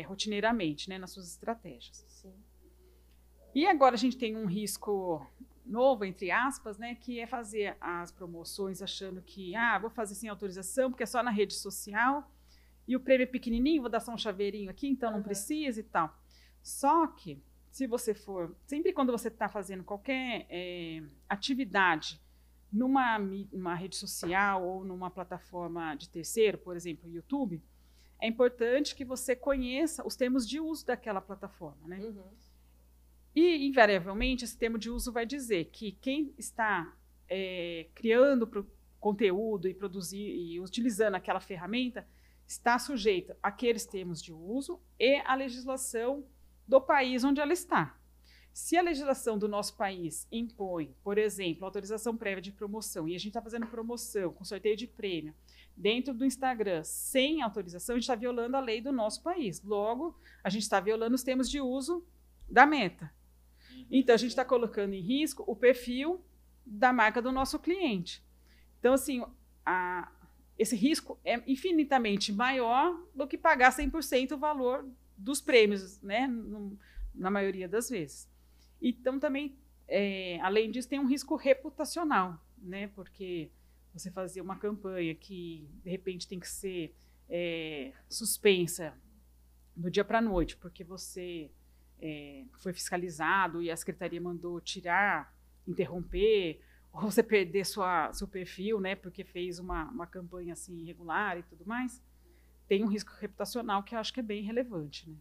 rotineiramente, né, nas suas estratégias. Sim. E agora a gente tem um risco novo, entre aspas, né, que é fazer as promoções achando que, vou fazer sem autorização, porque é só na rede social, e o prêmio é pequenininho, vou dar só um chaveirinho aqui, então não precisa e tal. Só que, se você for, sempre quando você está fazendo qualquer atividade numa rede social ou numa plataforma de terceiro, por exemplo, o YouTube, é importante que você conheça os termos de uso daquela plataforma, né? Uhum. E, invariavelmente, esse termo de uso vai dizer que quem está criando conteúdo e e utilizando aquela ferramenta está sujeito àqueles termos de uso e à legislação do país onde ela está. Se a legislação do nosso país impõe, por exemplo, autorização prévia de promoção, e a gente está fazendo promoção com sorteio de prêmio dentro do Instagram sem autorização, a gente está violando a lei do nosso país. Logo, a gente está violando os termos de uso da Meta. Então, a gente está colocando em risco o perfil da marca do nosso cliente. Então, assim, esse risco é infinitamente maior do que pagar 100% o valor dos prêmios, né, na maioria das vezes. Então, também, além disso, tem um risco reputacional, né, porque você fazer uma campanha que, de repente, tem que ser suspensa do dia para a noite, porque você foi fiscalizado e a secretaria mandou tirar, interromper, ou você perder seu perfil, né, porque fez uma campanha assim irregular e tudo mais, tem um risco reputacional que eu acho que é bem relevante, né?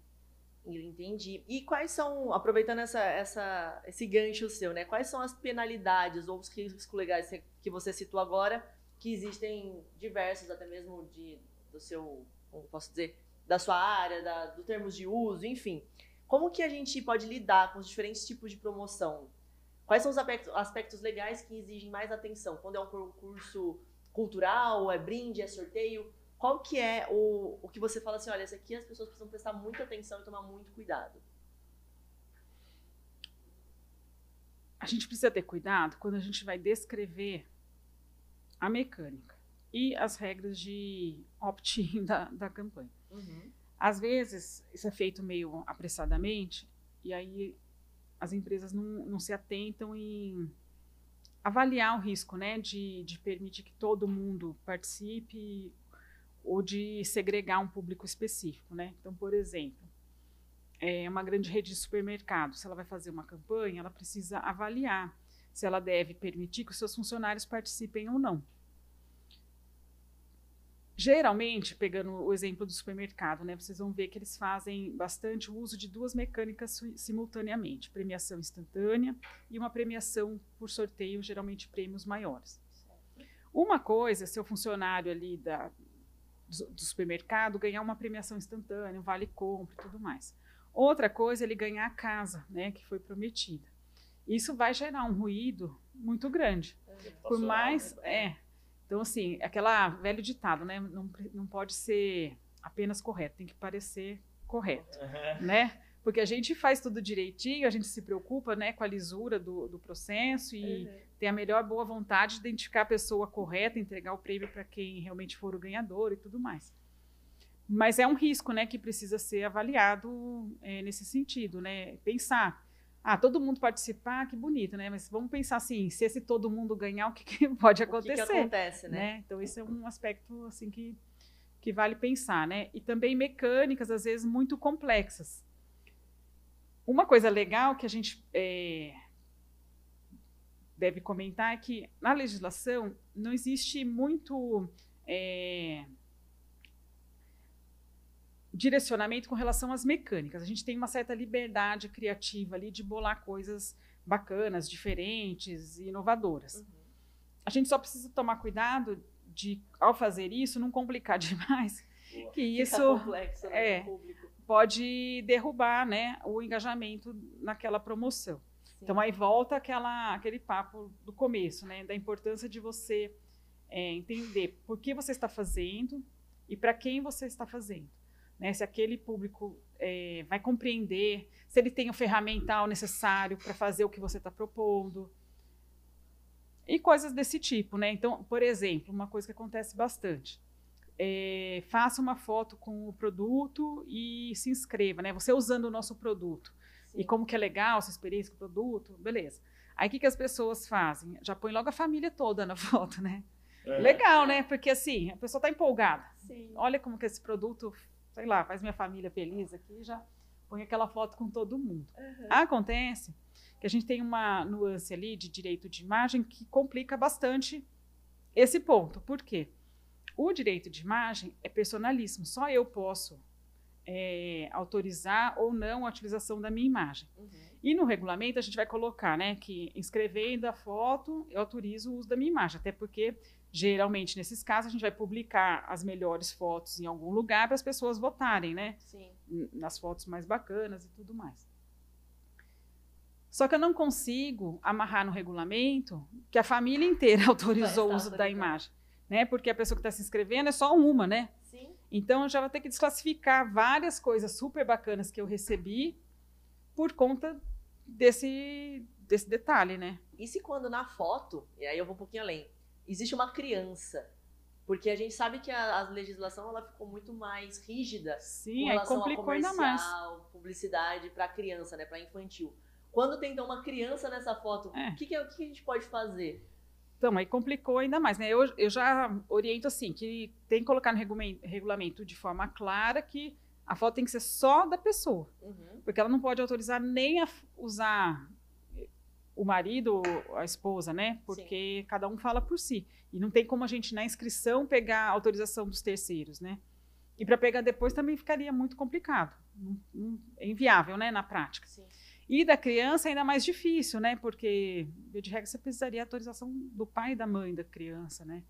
Eu entendi. E quais são, aproveitando esse gancho seu, né? Quais são as penalidades ou os riscos legais que você citou agora, que existem diversos, até mesmo do seu, como posso dizer, da sua área, dos termos de uso, enfim. Como que a gente pode lidar com os diferentes tipos de promoção? Quais são os aspectos legais que exigem mais atenção? Quando é um concurso cultural, é brinde, é sorteio? Qual que é o que você fala assim, olha, esse aqui as pessoas precisam prestar muita atenção e tomar muito cuidado? A gente precisa ter cuidado quando a gente vai descrever a mecânica e as regras de opt-in da campanha. Uhum. Às vezes, isso é feito meio apressadamente e aí as empresas não se atentam em avaliar o risco, né, de permitir que todo mundo participe ou de segregar um público específico, né? Então, por exemplo, uma grande rede de supermercado, se ela vai fazer uma campanha, ela precisa avaliar se ela deve permitir que os seus funcionários participem ou não. Geralmente, pegando o exemplo do supermercado, né, vocês vão ver que eles fazem bastante uso de 2 mecânicas simultaneamente, premiação instantânea e uma premiação por sorteio, geralmente prêmios maiores. Uma coisa é seu funcionário ali do supermercado ganhar uma premiação instantânea, um vale-compra e tudo mais. Outra coisa é ele ganhar a casa, né, que foi prometida. Isso vai gerar um ruído muito grande. Por mais... Então, assim, aquela velho ditado, né, não pode ser apenas correto, tem que parecer correto, né? Porque a gente faz tudo direitinho, a gente se preocupa, né, com a lisura do processo e tem a melhor boa vontade de identificar a pessoa correta, entregar o prêmio para quem realmente for o ganhador e tudo mais. Mas é um risco, né, que precisa ser avaliado nesse sentido, né? Pensar, todo mundo participar, que bonito, né? Mas vamos pensar assim, se esse todo mundo ganhar, o que pode acontecer? O que acontece, né? Então, esse é um aspecto, assim, que vale pensar, né? E também mecânicas, às vezes, muito complexas. Uma coisa legal que a gente deve comentar é que na legislação não existe muito direcionamento com relação às mecânicas. A gente tem uma certa liberdade criativa ali de bolar coisas bacanas, diferentes e inovadoras. A gente só precisa tomar cuidado de, ao fazer isso, não complicar demais, que isso complexo, né, público. Pode derrubar, né, o engajamento naquela promoção. Sim. Então, aí volta aquele papo do começo, né, da importância de você entender por que você está fazendo e para quem você está fazendo. Né, se aquele público vai compreender, se ele tem o ferramental necessário para fazer o que você está propondo. E coisas desse tipo, né? Então, por exemplo, uma coisa que acontece bastante. Faça uma foto com o produto e se inscreva, né? Você usando o nosso produto. Sim. E como que é legal sua experiência com o produto, beleza. Aí o que as pessoas fazem? Já põe logo a família toda na foto, né? Legal, né? Porque assim, a pessoa está empolgada. Sim. Olha como que esse produto, sei lá, faz minha família feliz aqui, já põe aquela foto com todo mundo. Acontece que a gente tem uma nuance ali de direito de imagem que complica bastante esse ponto. Por quê? O direito de imagem é personalíssimo, só eu posso autorizar ou não a utilização da minha imagem. E no regulamento a gente vai colocar, né, que inscrevendo a foto, eu autorizo o uso da minha imagem, até porque geralmente nesses casos a gente vai publicar as melhores fotos em algum lugar para as pessoas votarem, né? Sim. Nas fotos mais bacanas e tudo mais. Só que eu não consigo amarrar no regulamento que a família inteira autorizou o uso da imagem. Né? Porque a pessoa que está se inscrevendo é só uma, né? Sim. Então, eu já vou ter que desclassificar várias coisas super bacanas que eu recebi por conta desse detalhe, né? E se quando na foto, e aí eu vou um pouquinho além, existe uma criança? Porque a gente sabe que a legislação ela ficou muito mais rígida. Sim, com relação aí complicou ainda mais. Publicidade para criança, né? Para infantil. Quando tem então uma criança nessa foto, o que a gente pode fazer? Então, aí complicou ainda mais, né? Eu já oriento assim, que tem que colocar no regulamento de forma clara que a foto tem que ser só da pessoa. Porque ela não pode autorizar nem a usar o marido ou a esposa, né? Porque cada um fala por si. E não tem como a gente, na inscrição, pegar a autorização dos terceiros, né? E para pegar depois também ficaria muito complicado. É inviável, né, na prática. Sim. E da criança ainda mais difícil, né? Porque, de regra, você precisaria da autorização do pai e da mãe da criança, né?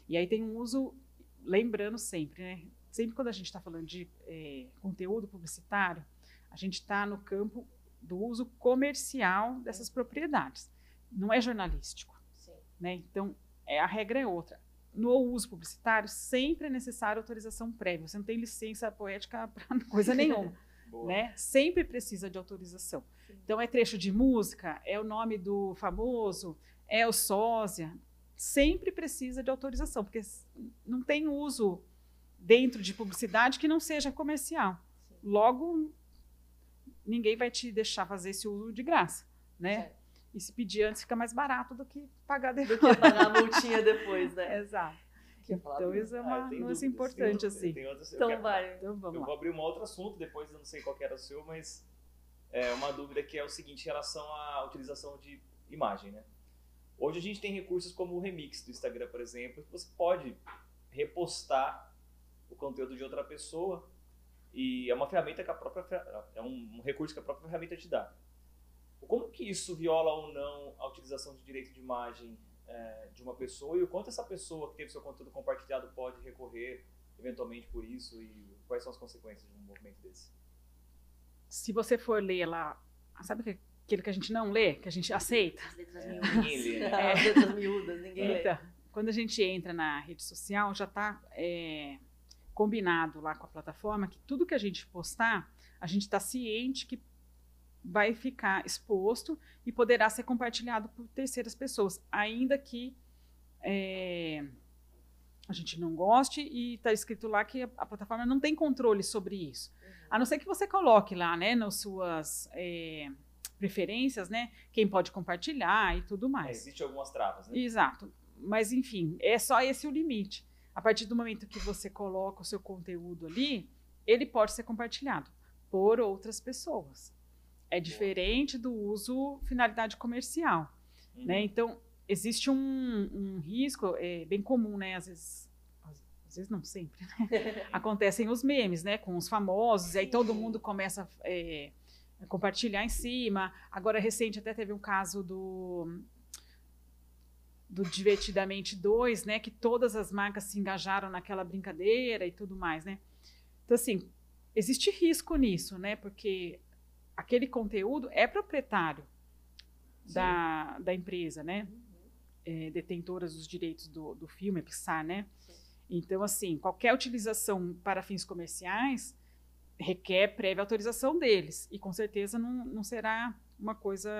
E aí tem um uso, lembrando sempre, né? Sempre quando a gente está falando de conteúdo publicitário, a gente está no campo do uso comercial dessas propriedades. Não é jornalístico. Sim. Né? Então, a regra é outra. No uso publicitário, sempre é necessária autorização prévia. Você não tem licença poética para coisa nenhuma. Né? Sempre precisa de autorização. Sim. Então, é trecho de música, é o nome do famoso, é o sósia. Sempre precisa de autorização, porque não tem uso dentro de publicidade que não seja comercial. Sim. Logo, ninguém vai te deixar fazer esse uso de graça, né? Certo. E se pedir antes fica mais barato do que pagar depois. Do que pagar a multinha depois, né? Exato. Então, isso é uma coisa importante, assim. Então, vai. Então, vamos lá. Eu vou abrir um outro assunto, depois eu não sei qual que era o seu, mas uma dúvida que é o seguinte, em relação à utilização de imagem, né? Hoje a gente tem recursos como o Remix do Instagram, por exemplo, que você pode repostar o conteúdo de outra pessoa e é uma ferramenta que é um recurso que a própria ferramenta te dá. Como que isso viola ou não a utilização de direito de imagem de uma pessoa e o quanto essa pessoa que teve seu conteúdo compartilhado pode recorrer eventualmente por isso e quais são as consequências de um movimento desse? Se você for ler lá, sabe aquilo que a gente não lê, que a gente aceita? As letras miúdas. Ninguém lê, né? As letras miúdas, ninguém lê. Quando a gente entra na rede social, já está combinado lá com a plataforma que tudo que a gente postar, a gente está ciente que vai ficar exposto e poderá ser compartilhado por terceiras pessoas, ainda que a gente não goste, e está escrito lá que a plataforma não tem controle sobre isso. A não ser que você coloque lá, né, nas suas preferências, né, quem pode compartilhar e tudo mais. Existem algumas travas, né? Exato. Mas, enfim, é só esse o limite. A partir do momento que você coloca o seu conteúdo ali, ele pode ser compartilhado por outras pessoas. É diferente do uso finalidade comercial, né? Então, existe um risco, bem comum, né? Às vezes não sempre, né? Acontecem os memes, né? Com os famosos, e aí todo mundo começa a compartilhar em cima. Agora, recente, até teve um caso do Divertidamente 2, né? Que todas as marcas se engajaram naquela brincadeira e tudo mais, né? Então, assim, existe risco nisso, né? Porque aquele conteúdo é proprietário da empresa, né? Detentoras dos direitos do filme, a Pixar, né? Sim. Então, assim, qualquer utilização para fins comerciais requer prévia autorização deles. E, com certeza, não será uma coisa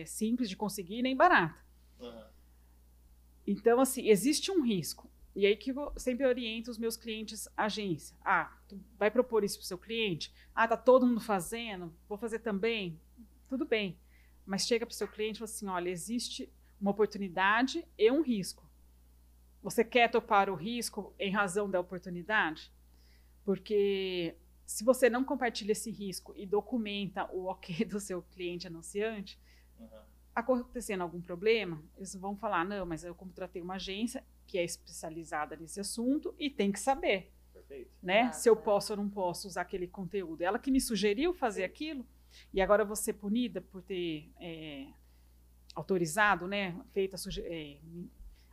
simples de conseguir nem barata. Então, assim, existe um risco. E aí que eu sempre oriento os meus clientes agência. Tu vai propor isso para o seu cliente? Tá todo mundo fazendo? Vou fazer também? Tudo bem. Mas chega para o seu cliente e fala assim, olha, existe uma oportunidade e um risco. Você quer topar o risco em razão da oportunidade? Porque se você não compartilha esse risco e documenta o ok do seu cliente anunciante, acontecendo algum problema, eles vão falar, não, mas eu contratei uma agência que é especializada nesse assunto e tem que saber. Perfeito. Né? Se eu posso ou não posso usar aquele conteúdo. Ela que me sugeriu fazer aquilo, e agora eu vou ser punida por ter autorizado, né?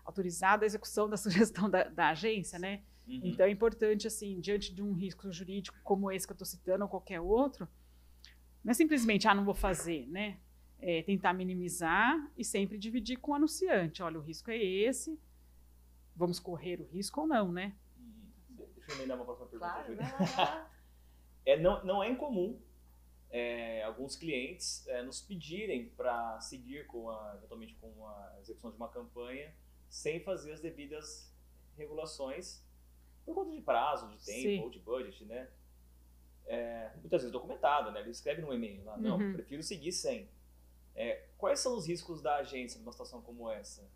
Autorizado a execução da sugestão da agência, né? Então é importante, assim, diante de um risco jurídico como esse que eu estou citando, ou qualquer outro, não é simplesmente, não vou fazer, né? Tentar minimizar e sempre dividir com o anunciante. Olha, o risco é esse, vamos correr o risco ou não, né? Deixa eu emendar uma próxima pergunta, Claro, Júlia. Não é incomum alguns clientes nos pedirem para seguir eventualmente com a execução de uma campanha sem fazer as devidas regulações por conta de prazo, de tempo, Sim. ou de budget, né? Muitas vezes documentado, né? Ele escreve no e-mail lá, não, prefiro seguir sem. Quais são os riscos da agência numa situação como essa?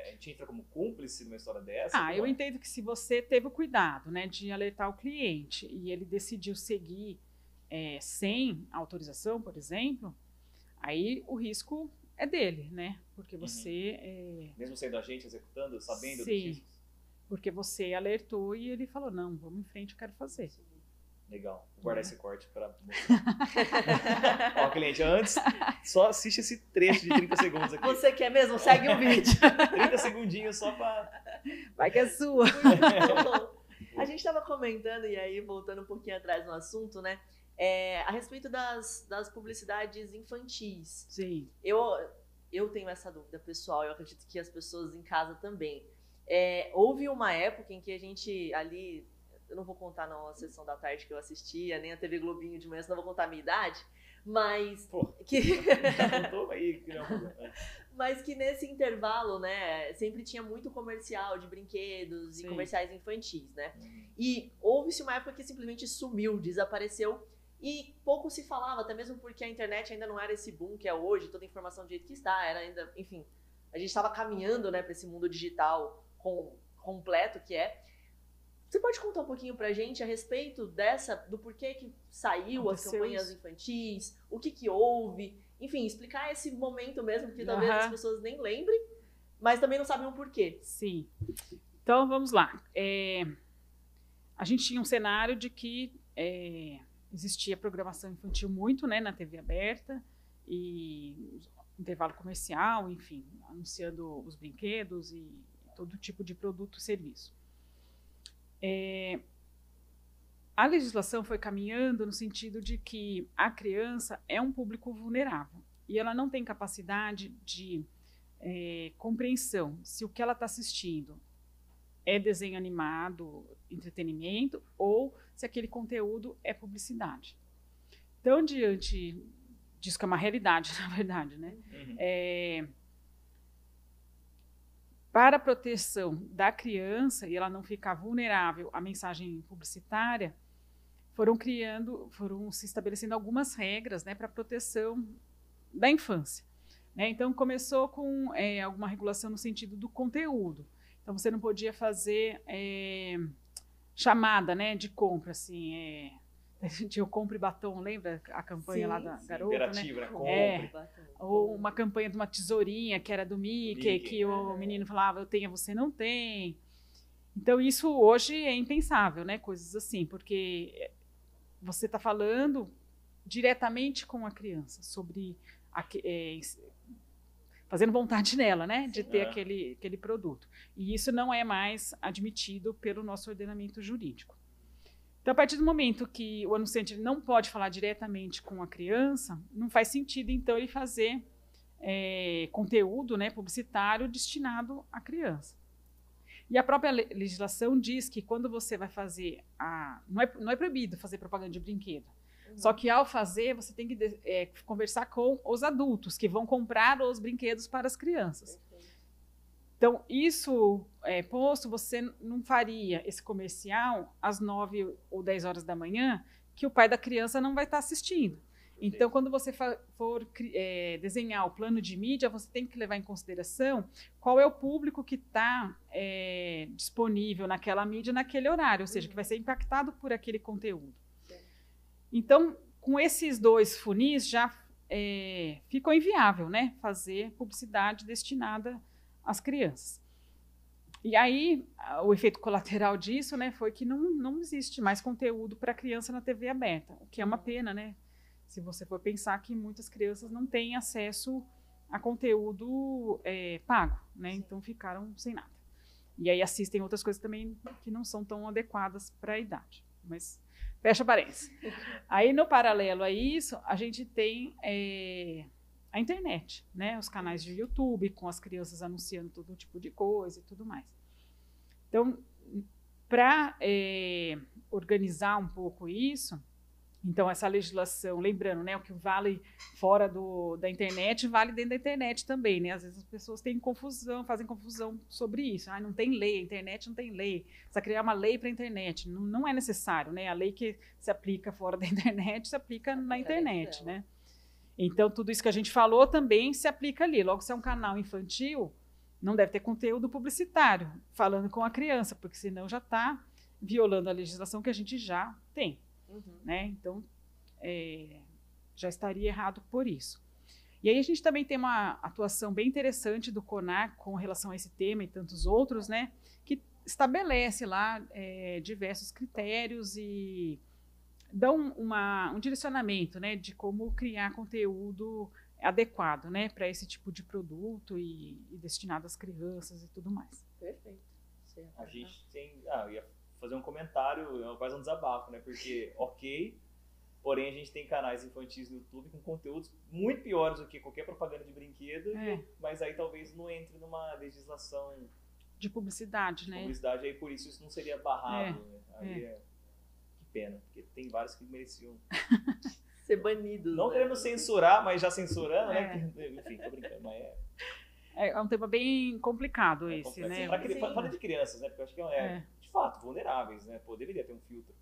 A gente entra como cúmplice numa história dessa? Eu entendo que se você teve o cuidado, né, de alertar o cliente e ele decidiu seguir sem autorização, por exemplo, aí o risco é dele, né? Porque você... Mesmo sendo agente executando, sabendo dos Sim, riscos? porque você alertou e ele falou, não, vamos em frente, eu quero fazer. Legal, vou guardar esse corte para mostrar. Ó, cliente, antes, só assiste esse trecho de 30 segundos aqui. Você quer mesmo? Segue o vídeo. 30 segundinhos só para... Vai que é sua. A gente estava comentando, e aí voltando um pouquinho atrás no assunto, né? A respeito das publicidades infantis. Sim. Eu tenho essa dúvida, pessoal, eu acredito que as pessoas em casa também. Houve uma época em que a gente ali... Eu não vou contar na sessão da tarde que eu assistia, nem a TV Globinho de manhã, senão eu vou contar a minha idade, mas... Mas que nesse intervalo, né, sempre tinha muito comercial de brinquedos Sim. e comerciais infantis, né? E houve-se uma época que simplesmente sumiu, desapareceu, e pouco se falava, até mesmo porque a internet ainda não era esse boom que é hoje, toda a informação do jeito que está, era ainda, enfim, a gente estava caminhando, né, para esse mundo digital completo que é. Você pode contar um pouquinho pra gente a respeito do porquê que saiu as campanhas infantis, o que houve, enfim, explicar esse momento mesmo, que talvez as pessoas nem lembrem, mas também não sabem o porquê. Sim. Então, vamos lá. A gente tinha um cenário de que existia programação infantil muito, né, na TV aberta, e intervalo comercial, enfim, anunciando os brinquedos e todo tipo de produto e serviço. A legislação foi caminhando no sentido de que a criança é um público vulnerável e ela não tem capacidade de compreensão se o que ela está assistindo é desenho animado, entretenimento, ou se aquele conteúdo é publicidade. Então, diante disso, que é uma realidade, na verdade, né? Para a proteção da criança e ela não ficar vulnerável à mensagem publicitária, foram se estabelecendo algumas regras, né, para a proteção da infância. Né? Então, começou com alguma regulação no sentido do conteúdo. Então, você não podia fazer chamada, né, de compra, assim, tinha o Compre Batom, lembra a campanha lá da garota? Imperativa, né? Compre. Ou uma campanha de uma tesourinha, que era do Mickey, que o menino falava, eu tenho, você não tem. Então, isso hoje é impensável, né? Coisas assim, porque você está falando diretamente com a criança, sobre fazendo vontade nela, né? De ter aquele produto. E isso não é mais admitido pelo nosso ordenamento jurídico. Então, a partir do momento que o anunciante não pode falar diretamente com a criança, não faz sentido, então, ele fazer conteúdo, né, publicitário destinado à criança. E a própria legislação diz que quando você vai fazer não é proibido fazer propaganda de brinquedo. Só que, ao fazer, você tem que conversar com os adultos que vão comprar os brinquedos para as crianças. Então, isso posto, você não faria esse comercial às 9 ou 10 horas da manhã, que o pai da criança não vai estar assistindo. Então, quando você for desenhar o plano de mídia, você tem que levar em consideração qual é o público que está disponível naquela mídia naquele horário, ou seja, que vai ser impactado por aquele conteúdo. Então, com esses dois funis, já ficou inviável, né, fazer publicidade destinada às crianças. E aí, o efeito colateral disso, né, foi que não existe mais conteúdo para criança na TV aberta, o que é uma pena, né? Se você for pensar que muitas crianças não têm acesso a conteúdo pago, né? Então ficaram sem nada. E aí assistem outras coisas também que não são tão adequadas para a idade. Mas fecha parênteses. Aí, no paralelo a isso, a gente tem a internet, né? Os canais de YouTube, com as crianças anunciando todo tipo de coisa e tudo mais. Então, para organizar um pouco isso, então, essa legislação, lembrando, né, o que vale fora da internet, vale dentro da internet também, né? Às vezes as pessoas fazem confusão sobre isso. Não tem lei, a internet não tem lei. Precisa criar uma lei para a internet. Não é necessário, né? A lei que se aplica fora da internet se aplica na internet, né? Então, tudo isso que a gente falou também se aplica ali. Logo, se é um canal infantil, não deve ter conteúdo publicitário falando com a criança, porque senão já está violando a legislação que a gente já tem. Né? Então, já estaria errado por isso. E aí a gente também tem uma atuação bem interessante do CONAR com relação a esse tema e tantos outros, né, que estabelece lá diversos critérios e dão um direcionamento, né, de como criar conteúdo adequado, né, para esse tipo de produto e destinado às crianças e tudo mais. Perfeito. Certo. A gente tem... eu ia fazer um comentário, quase um desabafo, né? Porque, porém a gente tem canais infantis no YouTube com conteúdos muito piores do que qualquer propaganda de brinquedo, mas aí talvez não entre numa legislação de publicidade, né? Publicidade, aí por isso não seria barrado, né? Aí que pena, porque tem vários que mereciam ser banidos. Não querendo censurar, mas já censurando, né? Enfim, tô brincando, mas é um tema bem complicado esse, né? Falando de crianças, né? Porque eu acho que de fato, vulneráveis, né? Deveria ter um filtro.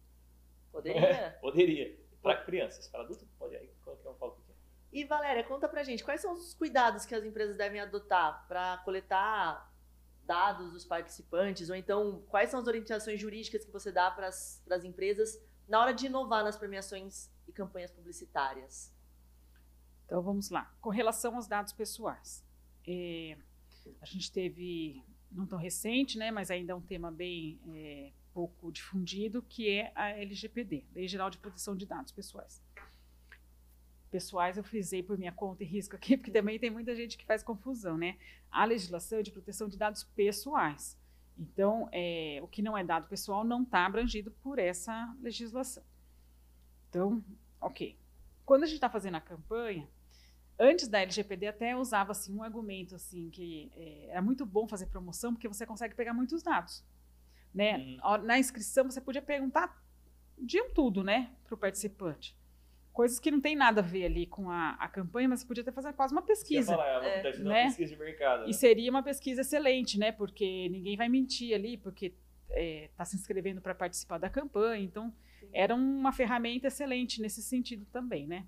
Poderia? Poderia. Para crianças, para adultos, pode aí. Qualquer um fala o que quer. E, Valéria, conta pra gente, quais são os cuidados que as empresas devem adotar para coletar dados dos participantes? Ou então, quais são as orientações jurídicas que você dá para as empresas na hora de inovar nas premiações e campanhas publicitárias? Então, vamos lá. Com relação aos dados pessoais. A gente teve, não tão recente, né, mas ainda é um tema bem pouco difundido, que é a LGPD, Lei Geral de Proteção de Dados Pessoais. Pessoais eu frisei por minha conta e risco aqui, porque também tem muita gente que faz confusão, né? A legislação é de proteção de dados pessoais. Então, o que não é dado pessoal não está abrangido por essa legislação. Então, ok. Quando a gente está fazendo a campanha, antes da LGPD até usava assim, um argumento assim, que era muito bom fazer promoção porque você consegue pegar muitos dados. né? Na inscrição, você podia perguntar de tudo, né, para o participante. Coisas que não tem nada a ver ali com a campanha, mas você podia até fazer quase uma pesquisa. Você ia falar, uma pesquisa de mercado. Né? E seria uma pesquisa excelente, né? Porque ninguém vai mentir ali, porque está se inscrevendo para participar da campanha. Então, era uma ferramenta excelente nesse sentido também, né?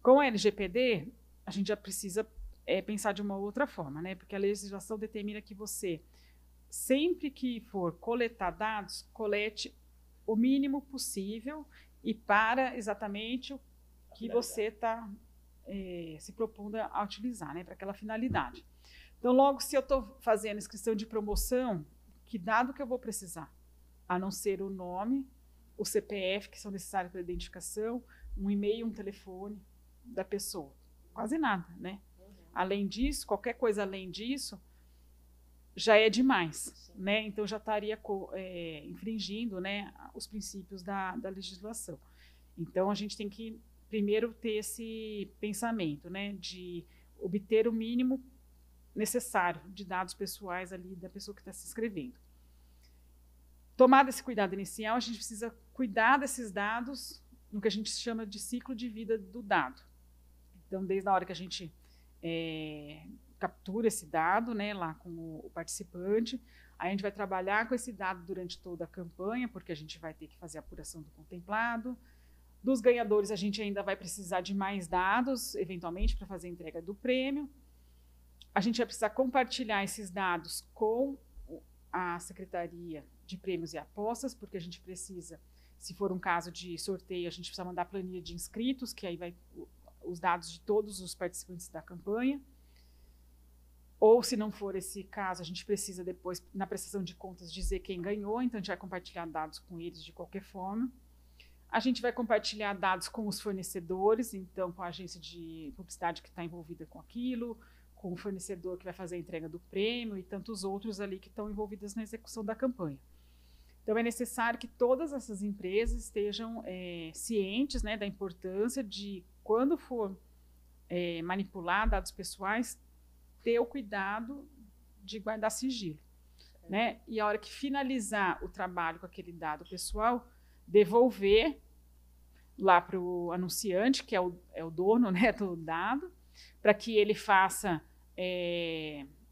Com a LGPD, a gente já precisa pensar de uma outra forma, né? Porque a legislação determina que você, sempre que for coletar dados, colete o mínimo possível e para exatamente o que você está se propondo a utilizar, né, para aquela finalidade. Então, logo, se eu estou fazendo inscrição de promoção, que dado que eu vou precisar? A não ser o nome, o CPF, que são necessários para a identificação, um e-mail, um telefone da pessoa. Quase nada, né? Além disso, qualquer coisa além disso, já é demais, né? Então já estaria infringindo, né, os princípios da legislação. Então a gente tem que primeiro ter esse pensamento, né, de obter o mínimo necessário de dados pessoais ali da pessoa que está se inscrevendo. Tomado esse cuidado inicial, a gente precisa cuidar desses dados no que a gente chama de ciclo de vida do dado. Então, desde a hora que a gente captura esse dado, né, lá com o participante, aí a gente vai trabalhar com esse dado durante toda a campanha, porque a gente vai ter que fazer a apuração do contemplado. Dos ganhadores, a gente ainda vai precisar de mais dados, eventualmente, para fazer a entrega do prêmio. A gente vai precisar compartilhar esses dados com a Secretaria de Prêmios e Apostas, porque a gente precisa, se for um caso de sorteio, a gente precisa mandar a planilha de inscritos, que aí vai os dados de todos os participantes da campanha. Ou, se não for esse caso, a gente precisa depois, na prestação de contas, dizer quem ganhou, então a gente vai compartilhar dados com eles de qualquer forma. A gente vai compartilhar dados com os fornecedores, então com a agência de publicidade que está envolvida com aquilo, com o fornecedor que vai fazer a entrega do prêmio e tantos outros ali que estão envolvidos na execução da campanha. Então é necessário que todas essas empresas estejam cientes, né, da importância de, quando for manipular dados pessoais, ter o cuidado de guardar sigilo, né? E a hora que finalizar o trabalho com aquele dado pessoal, devolver lá para o anunciante, que é o dono, né, do dado, para que ele faça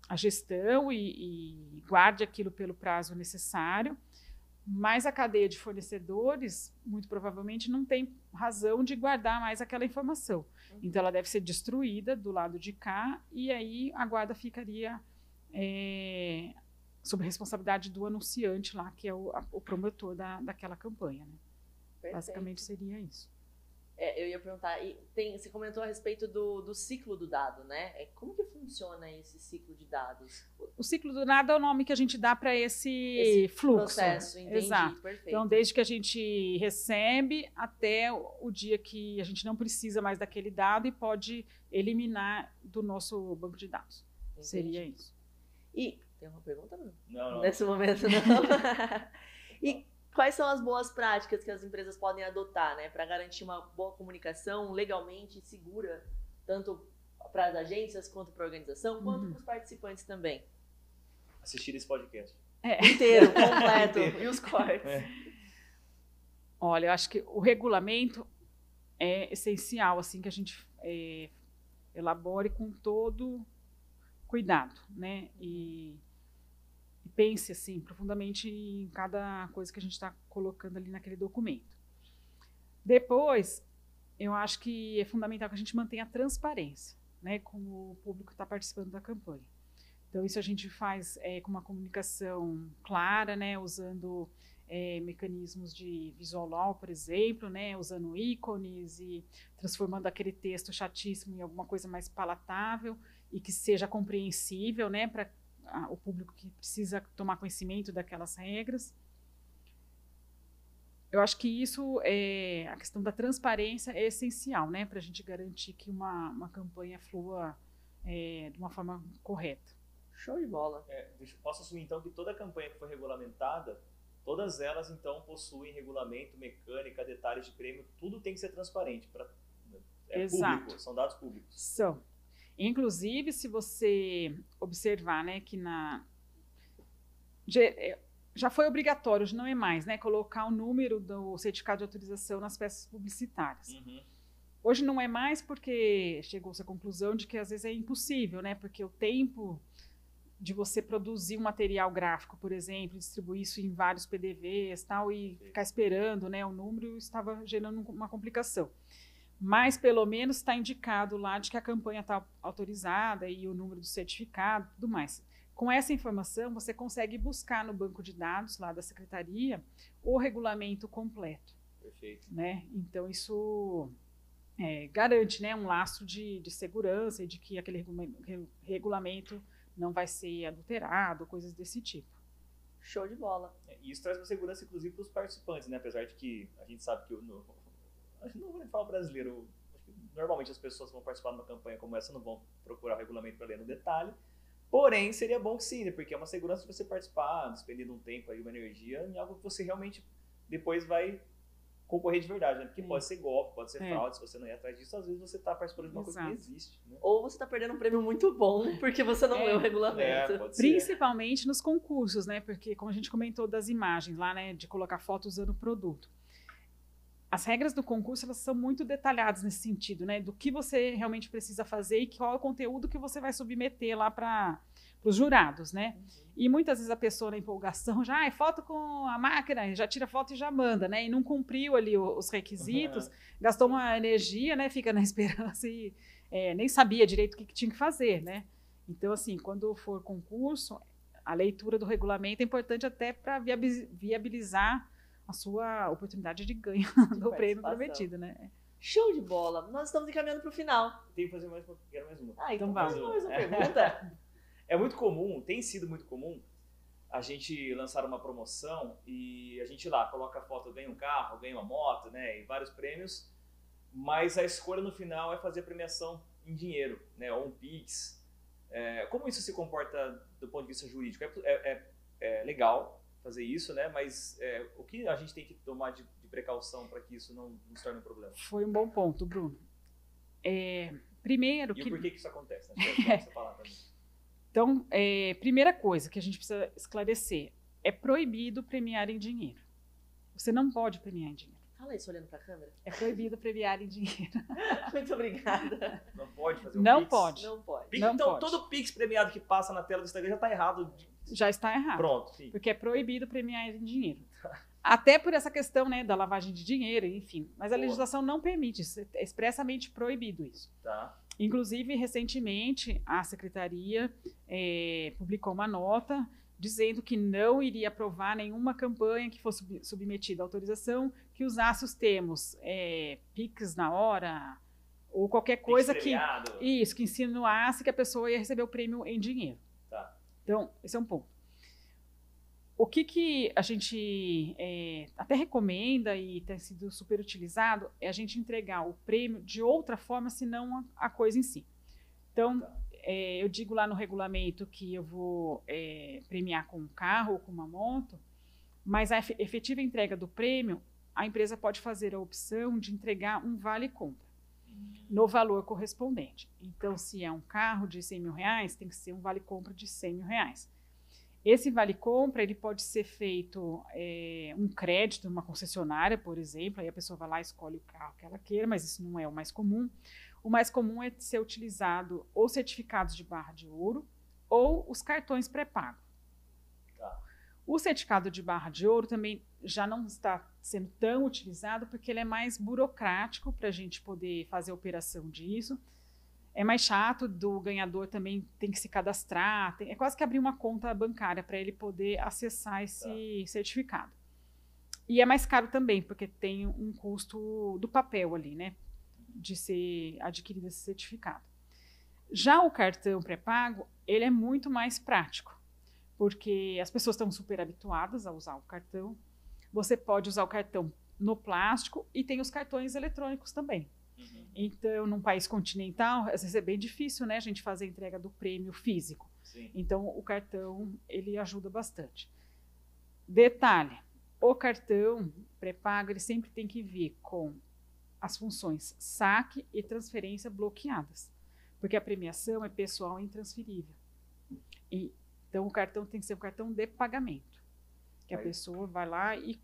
a gestão e guarde aquilo pelo prazo necessário. Mas a cadeia de fornecedores, muito provavelmente, não tem razão de guardar mais aquela informação. Então, ela deve ser destruída do lado de cá, e aí a guarda ficaria sob responsabilidade do anunciante lá, que é o promotor daquela campanha. Né? Basicamente seria isso. Eu ia perguntar, você comentou a respeito do ciclo do dado, né? Como que funciona esse ciclo de dados? O ciclo do dado é o nome que a gente dá para esse fluxo. Processo, entendi. Exato. Perfeito. Então, desde que a gente recebe até o dia que a gente não precisa mais daquele dado e pode eliminar do nosso banco de dados. Entendi. Seria isso. E tem uma pergunta, Bruno? Não. Nesse momento, não. E quais são as boas práticas que as empresas podem adotar, né, para garantir uma boa comunicação legalmente segura, tanto para as agências, quanto para a organização, quanto para os participantes também? Assistir esse podcast. Inteiro, completo. E os cortes. Olha, eu acho que o regulamento é essencial, assim, que a gente elabore com todo cuidado, né? E pense assim profundamente em cada coisa que a gente está colocando ali naquele documento. Depois, eu acho que é fundamental que a gente mantenha a transparência, né, com o público que está participando da campanha. Então, isso a gente faz com uma comunicação clara, né, usando mecanismos de visual law, por exemplo, né, usando ícones e transformando aquele texto chatíssimo em alguma coisa mais palatável e que seja compreensível, né, para o público que precisa tomar conhecimento daquelas regras. Eu acho que isso, a questão da transparência é essencial, né, para a gente garantir que uma campanha flua de uma forma correta. Show de bola. Posso assumir, então, que toda campanha que foi regulamentada, todas elas, então, possuem regulamento, mecânica, detalhes de prêmio, tudo tem que ser transparente. Exato. Público, são dados públicos. São. Inclusive, se você observar, né, que já foi obrigatório, hoje não é mais, né, colocar o número do certificado de autorização nas peças publicitárias. Hoje não é mais porque chegou-se à conclusão de que às vezes é impossível, né, porque o tempo de você produzir um material gráfico, por exemplo, distribuir isso em vários PDVs tal, e ficar esperando, né, o número estava gerando uma complicação. Mas, pelo menos, está indicado lá de que a campanha está autorizada e o número do certificado e tudo mais. Com essa informação, você consegue buscar no banco de dados lá da Secretaria o regulamento completo. Perfeito. Né? Então, isso garante, né, um lastro de segurança e de que aquele regulamento não vai ser adulterado, coisas desse tipo. Show de bola. E isso traz uma segurança, inclusive, para os participantes, né? Apesar de que a gente sabe que acho que não vou nem falar brasileiro. Acho que normalmente as pessoas que vão participar de uma campanha como essa não vão procurar o regulamento para ler no detalhe. Porém, seria bom que sim, né? Porque é uma segurança de você participar, despendendo um tempo, aí, uma energia, em algo que você realmente depois vai concorrer de verdade, né? Porque pode ser golpe, pode ser fraude, se você não ir atrás disso, às vezes você está participando de uma coisa que não existe. Né? Ou você está perdendo um prêmio muito bom porque você não leu o regulamento. Pode ser. Principalmente nos concursos, né? Porque, como a gente comentou das imagens lá, né? De colocar foto usando o produto. As regras do concurso, elas são muito detalhadas nesse sentido, né? Do que você realmente precisa fazer e qual é o conteúdo que você vai submeter lá para os jurados, né? E muitas vezes a pessoa na empolgação já é foto com a máquina, já tira foto e já manda, né? E não cumpriu ali os requisitos, gastou uma energia, né? Fica na esperança e nem sabia direito o que tinha que fazer, né? Então, assim, quando for concurso, a leitura do regulamento é importante até para viabilizar a sua oportunidade de ganho do prêmio prometido, né? Show de bola! Nós estamos encaminhando para o final. Tem que fazer mais uma. Quero mais uma. Então faz mais uma pergunta. É muito comum, tem sido muito comum, a gente lançar uma promoção e a gente lá coloca a foto, ganha um carro, ganha uma moto, né? E vários prêmios, mas a escolha no final é fazer a premiação em dinheiro, né? Ou um Pix. Como isso se comporta do ponto de vista jurídico? É legal fazer isso, né? Mas o que a gente tem que tomar de precaução para que isso não se torne um problema? Foi um bom ponto, Bruno. Primeiro e por que isso acontece? Né? Você falar também. Então, primeira coisa que a gente precisa esclarecer, é proibido premiar em dinheiro. Você não pode premiar em dinheiro. Fala isso olhando para a câmera. É proibido premiar em dinheiro. Muito obrigada. Não pode fazer um não Pix? Pode. Não pode. Então, todo Pix premiado que passa na tela do Instagram já está errado. Já está errado. Pronto, sim. Porque é proibido premiar em dinheiro. Até por essa questão, né, da lavagem de dinheiro, enfim. Mas a legislação não permite, é expressamente proibido isso. Tá. Inclusive, recentemente, a Secretaria publicou uma nota dizendo que não iria aprovar nenhuma campanha que fosse submetida à autorização que usasse os termos Pix na hora ou qualquer coisa que insinuasse que a pessoa ia receber o prêmio em dinheiro. Tá. Então, esse é um ponto. O que a gente até recomenda e tem sido super utilizado é a gente entregar o prêmio de outra forma, senão a coisa em si. Então, eu digo lá no regulamento que eu vou premiar com um carro ou com uma moto, mas a efetiva entrega do prêmio, a empresa pode fazer a opção de entregar um vale-compra no valor correspondente. Então, se é um carro de R$100 mil, tem que ser um vale-compra de R$100 mil. Esse vale-compra, ele pode ser feito um crédito numa concessionária, por exemplo, aí a pessoa vai lá e escolhe o carro que ela queira, mas isso não é o mais comum. O mais comum é ser utilizado ou certificados de barra de ouro ou os cartões pré-pago. Tá. O certificado de barra de ouro também já não está sendo tão utilizado porque ele é mais burocrático para a gente poder fazer a operação disso. É mais chato, do ganhador também tem que se cadastrar, é quase que abrir uma conta bancária para ele poder acessar esse certificado. E é mais caro também, porque tem um custo do papel ali, né, de ser adquirido esse certificado. Já o cartão pré-pago, ele é muito mais prático, porque as pessoas estão super habituadas a usar o cartão. Você pode usar o cartão no plástico e tem os cartões eletrônicos também. Então, num país continental, às vezes é bem difícil, né, a gente fazer a entrega do prêmio físico. Sim. Então, o cartão, ele ajuda bastante. Detalhe, o cartão pré-pago, ele sempre tem que vir com as funções saque e transferência bloqueadas, porque a premiação é pessoal e intransferível. Então, o cartão tem que ser um cartão de pagamento, Que a pessoa vai lá e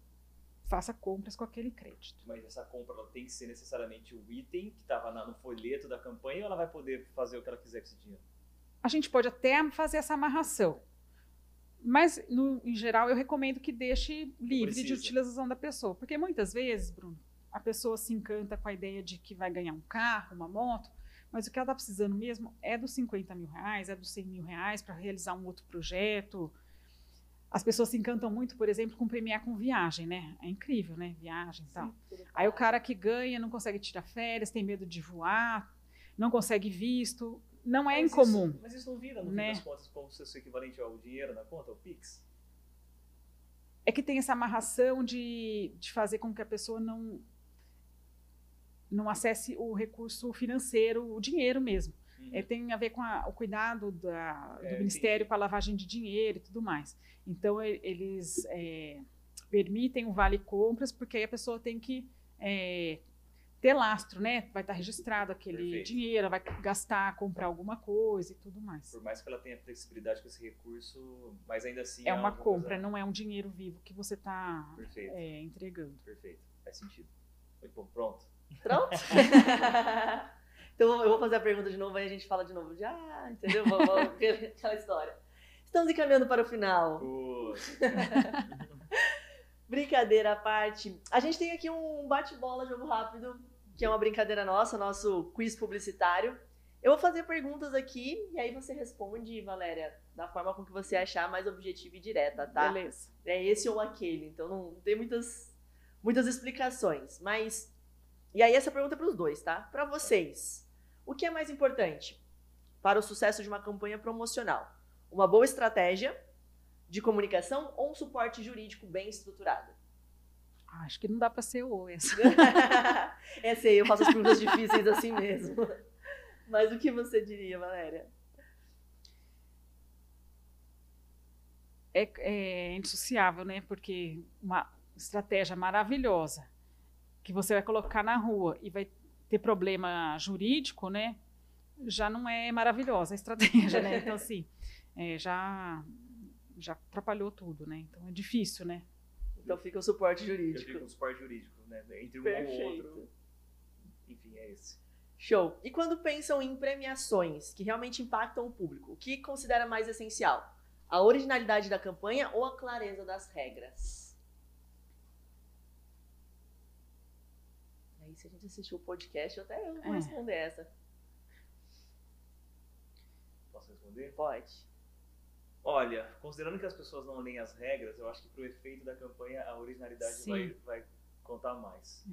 faça compras com aquele crédito. Mas essa compra ela tem que ser necessariamente o item que estava no folheto da campanha ou ela vai poder fazer o que ela quiser com esse dinheiro? A gente pode até fazer essa amarração. Mas, em geral, eu recomendo que deixe livre de utilização da pessoa. Porque muitas vezes, Bruno, a pessoa se encanta com a ideia de que vai ganhar um carro, uma moto, mas o que ela está precisando mesmo é dos 50 mil reais, é dos 100 mil reais para realizar um outro projeto. As pessoas se encantam muito, por exemplo, com premiar com viagem, né? É incrível, né? Viagem e tal. Aí o cara que ganha não consegue tirar férias, tem medo de voar, não consegue visto. Não é incomum. Mas isso não vira, no fim das contas, como se fosse equivalente ao dinheiro na conta, ao Pix? É que tem essa amarração de fazer com que a pessoa não acesse o recurso financeiro, o dinheiro mesmo. Tem a ver com o cuidado do Ministério com a lavagem de dinheiro e tudo mais. Então, eles permitem o vale-compras, porque aí a pessoa tem que ter lastro, né? Vai estar registrado aquele dinheiro, vai gastar, comprar alguma coisa e tudo mais. Por mais que ela tenha flexibilidade com esse recurso, mas ainda assim... É uma compra, não é um dinheiro vivo que você está entregando. Perfeito, faz sentido. Muito bom, pronto. Pronto? Então eu vou fazer a pergunta de novo, aí a gente fala de novo. Entendeu? Vamos aquela história. Estamos encaminhando para o final. Brincadeira à parte. A gente tem aqui um bate-bola, jogo rápido, que é uma brincadeira nossa, nosso quiz publicitário. Eu vou fazer perguntas aqui e aí você responde, Valéria, da forma com que você achar mais objetiva e direta, tá? Beleza. É esse ou aquele, então não tem muitas explicações. Mas, e aí essa pergunta é para os dois, tá? Para vocês, o que é mais importante para o sucesso de uma campanha promocional? Uma boa estratégia de comunicação ou um suporte jurídico bem estruturado? Acho que não dá para ser ou essa. Essa aí, eu faço as perguntas difíceis assim mesmo. Mas o que você diria, Valéria? É indissociável, né? Porque uma estratégia maravilhosa que você vai colocar na rua e vai ter problema jurídico, né? Já não é maravilhosa a estratégia, né? Então, assim, já atrapalhou tudo, né? Então é difícil, né? Então fica o suporte jurídico. Fica o suporte jurídico, né? Entre um ou outro. Enfim, é esse. Show. E quando pensam em premiações que realmente impactam o público, o que considera mais essencial? A originalidade da campanha ou a clareza das regras? Aí, se a gente assistiu o podcast, até eu vou responder essa. Posso responder? Pode. Olha, considerando que as pessoas não leem as regras, eu acho que pro efeito da campanha a originalidade vai contar mais.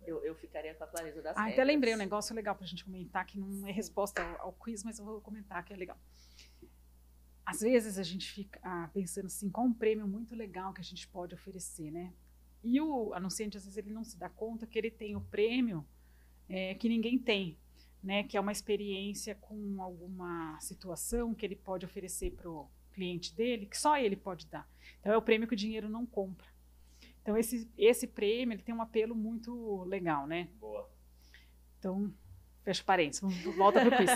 Eu ficaria com a clareza das regras. Até lembrei um negócio legal pra gente comentar, que não é resposta ao quiz, mas eu vou comentar que é legal. Às vezes a gente fica pensando assim, qual um prêmio muito legal que a gente pode oferecer, né? E o anunciante, às vezes, ele não se dá conta que ele tem o prêmio que ninguém tem, né? Que é uma experiência com alguma situação que ele pode oferecer para o cliente dele, que só ele pode dar. Então, é o prêmio que o dinheiro não compra. Então, esse prêmio ele tem um apelo muito legal, né? Boa. Então, fecha parênteses, volta para o quiz.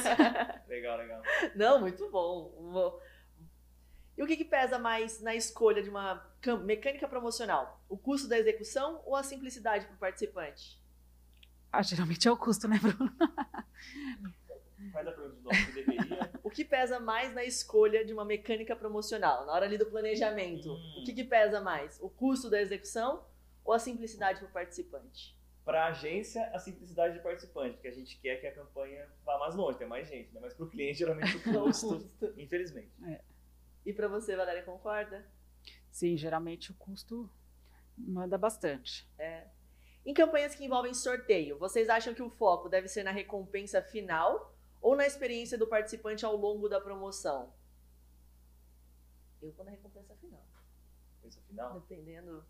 Legal, legal. Não, muito bom. E o que pesa mais na escolha de uma mecânica promocional? O custo da execução ou a simplicidade para o participante? Geralmente é o custo, né, Bruno? Faz a pergunta de novo, que deveria. O que pesa mais na escolha de uma mecânica promocional? Na hora ali do planejamento, o que pesa mais? O custo da execução ou a simplicidade para o participante? Para a agência, a simplicidade do participante, porque a gente quer que a campanha vá mais longe, tem mais gente, né? Mas para o cliente, geralmente, o custo, infelizmente. E para você, Valéria, concorda? Sim, geralmente o custo manda bastante. Em campanhas que envolvem sorteio, vocês acham que o foco deve ser na recompensa final ou na experiência do participante ao longo da promoção? Eu vou na recompensa final. Recompensa final? Dependendo.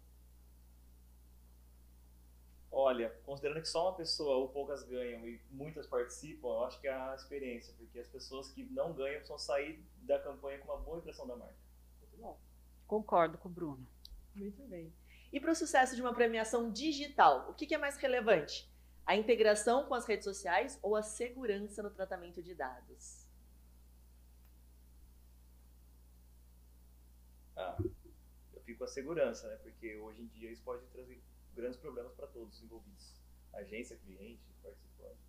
Olha, considerando que só uma pessoa ou poucas ganham e muitas participam, eu acho que é a experiência, porque as pessoas que não ganham precisam sair da campanha com uma boa impressão da marca. Muito bom. Concordo com o Bruno. Muito bem. E para o sucesso de uma premiação digital, o que é mais relevante? A integração com as redes sociais ou a segurança no tratamento de dados? Eu fico com a segurança, né? Porque hoje em dia isso pode trazer grandes problemas para todos os envolvidos. Agência, cliente, participante.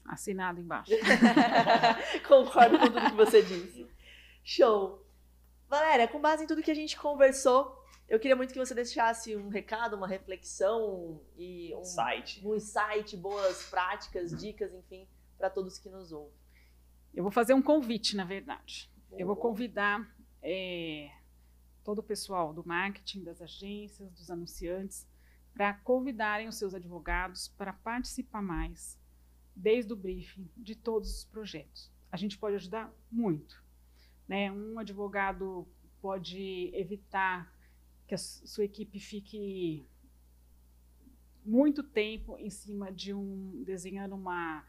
Assinado embaixo. Concordo com tudo que você disse. Show! Valéria, com base em tudo que a gente conversou, eu queria muito que você deixasse um recado, uma reflexão e um insight, boas práticas, dicas, enfim, para todos que nos ouvem. Eu vou fazer um convite, na verdade. Eu vou convidar todo o pessoal do marketing, das agências, dos anunciantes, para convidarem os seus advogados para participar mais, desde o briefing, de todos os projetos. A gente pode ajudar muito, né? Um advogado pode evitar que a sua equipe fique muito tempo em cima de desenhando uma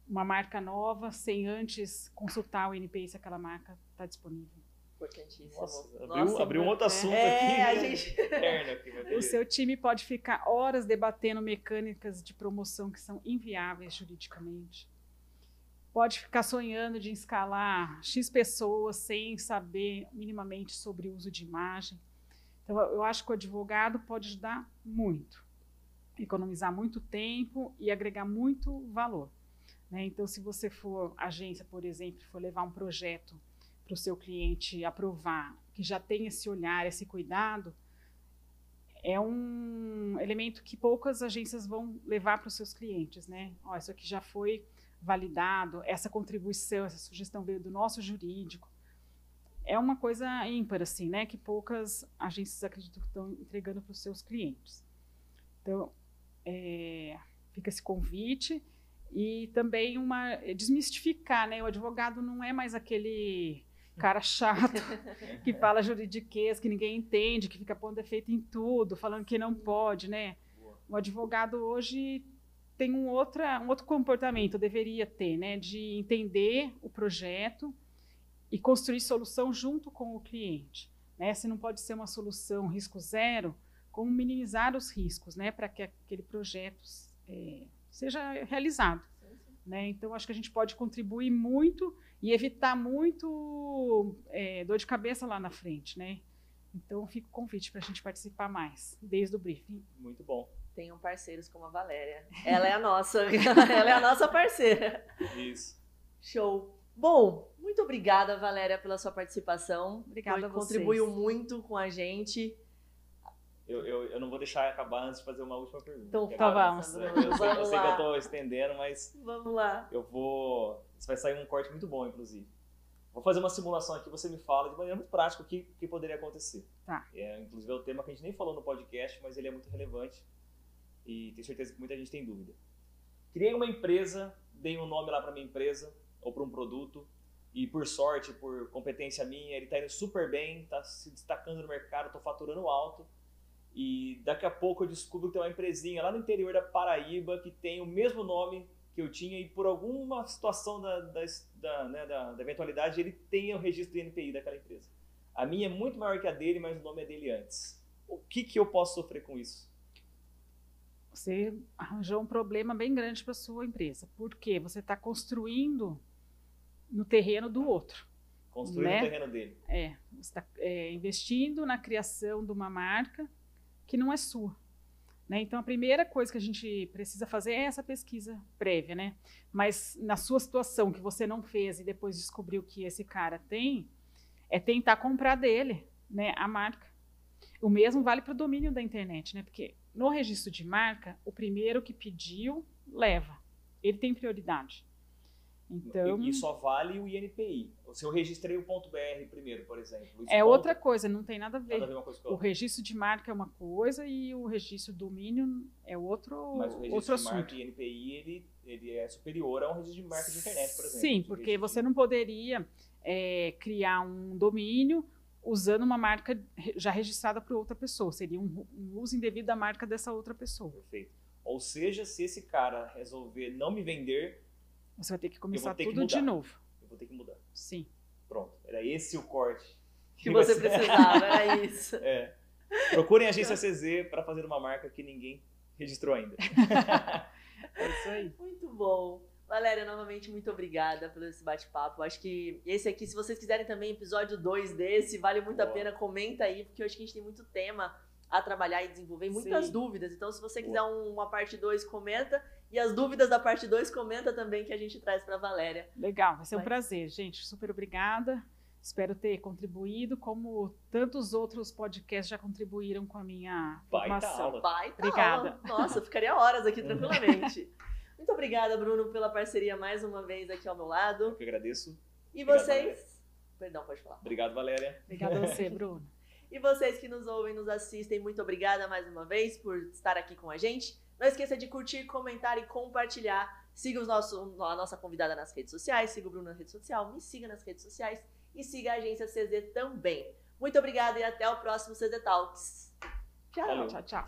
marca nova, sem antes consultar o NPI se aquela marca está disponível. Importantíssimo. Nossa, abriu um outro assunto aqui. A gente... O seu time pode ficar horas debatendo mecânicas de promoção que são inviáveis juridicamente. Pode ficar sonhando de escalar X pessoas sem saber minimamente sobre o uso de imagem. Então, eu acho que o advogado pode ajudar muito, economizar muito tempo e agregar muito valor, né? Então, se você for agência, por exemplo, for levar um projeto para o seu cliente aprovar, que já tem esse olhar, esse cuidado, é um elemento que poucas agências vão levar para os seus clientes, né? Ó, isso aqui já foi validado, essa contribuição, essa sugestão veio do nosso jurídico. É uma coisa ímpar, assim, né? Que poucas agências acreditam que estão entregando para os seus clientes. Então, fica esse convite e também desmistificar, né? O advogado não é mais aquele cara chato que fala juridiquês, que ninguém entende, que fica pondo defeito em tudo, falando que não pode, né? O advogado hoje tem um outro comportamento, deveria ter, né? De entender o projeto e construir solução junto com o cliente, né? Se não pode ser uma solução risco zero, como minimizar os riscos, né? Para que aquele projeto seja realizado, né? Então, acho que a gente pode contribuir muito e evitar muito dor de cabeça lá na frente, né? Então, fica o convite para a gente participar mais, desde o briefing. Muito bom. Tenham parceiros como a Valéria. Ela é a nossa parceira. Isso. Show. Bom, muito obrigada, Valéria, pela sua participação. Obrigada a vocês. Contribuiu muito com a gente. Eu não vou deixar acabar antes de fazer uma última pergunta. Então, vamos. Eu sei que eu estou estendendo, mas... Vamos lá. Isso vai sair um corte muito bom, inclusive. Vou fazer uma simulação aqui, você me fala de maneira muito prática o que poderia acontecer. Tá. Inclusive é um tema que a gente nem falou no podcast, mas ele é muito relevante e tenho certeza que muita gente tem dúvida. Criei uma empresa, dei um nome lá para minha empresa ou para um produto e por sorte, por competência minha, ele está indo super bem, está se destacando no mercado, estou faturando alto e daqui a pouco eu descubro que tem uma empresinha lá no interior da Paraíba que tem o mesmo nome que eu tinha e por alguma situação da eventualidade ele tem o registro do INPI daquela empresa. A minha é muito maior que a dele, mas o nome é dele antes. O que eu posso sofrer com isso? Você arranjou um problema bem grande para a sua empresa. Por quê? Você está construindo no terreno do outro. Construindo né? no terreno dele. Você está investindo na criação de uma marca que não é sua. Né? Então, a primeira coisa que a gente precisa fazer é essa pesquisa prévia, né? Mas na sua situação que você não fez e depois descobriu que esse cara tem, é tentar comprar dele, né, a marca. O mesmo vale para o domínio da internet, né? Porque no registro de marca, o primeiro que pediu, leva. Ele tem prioridade. Então, e só vale o INPI. Se eu registrei o .br primeiro, por exemplo. Outra coisa, não tem nada a ver. Nada a ver uma coisa com a O outra. registro de marca é uma coisa e o registro de domínio é outro, Mas o registro outro de assunto. marca e INPI, ele é superior a um registro de marca de internet, por exemplo. Sim, porque você não poderia criar um domínio usando uma marca já registrada por outra pessoa. Seria um uso indevido da marca dessa outra pessoa. Perfeito. Ou seja, se esse cara resolver não me vender, você vai ter que começar ter que tudo de mudar. novo. eu vou ter que mudar. Sim. Pronto. Era esse o corte. Que você precisava, era isso. Procurem a agência CZ para fazer uma marca que ninguém registrou ainda. É isso aí. Muito bom. Valéria, novamente, muito obrigada pelo esse bate-papo. Acho que esse aqui, se vocês quiserem também episódio 2 desse, vale muito a pena, comenta aí, porque eu acho que a gente tem muito tema a trabalhar e desenvolver, muitas dúvidas. Então, se você quiser uma parte 2, comenta. E as dúvidas da parte 2, comenta também, que a gente traz para Valéria. Legal, vai ser um prazer, gente. Super obrigada. Espero ter contribuído, como tantos outros podcasts já contribuíram com a minha formação. Obrigada. Aula. Nossa, eu ficaria horas aqui tranquilamente. Muito obrigada, Bruno, pela parceria mais uma vez aqui ao meu lado. Eu que agradeço. E obrigado, vocês... Valéria. Perdão, pode falar. Obrigado, Valéria. Obrigada a você, Bruno. E vocês que nos ouvem, nos assistem, muito obrigada mais uma vez por estar aqui com a gente. Não esqueça de curtir, comentar e compartilhar. Siga a nossa convidada nas redes sociais, siga o Bruno na rede social, me siga nas redes sociais e siga a agência CZ também. Muito obrigada e até o próximo CZ Talks. Tchau. Tchau, tchau.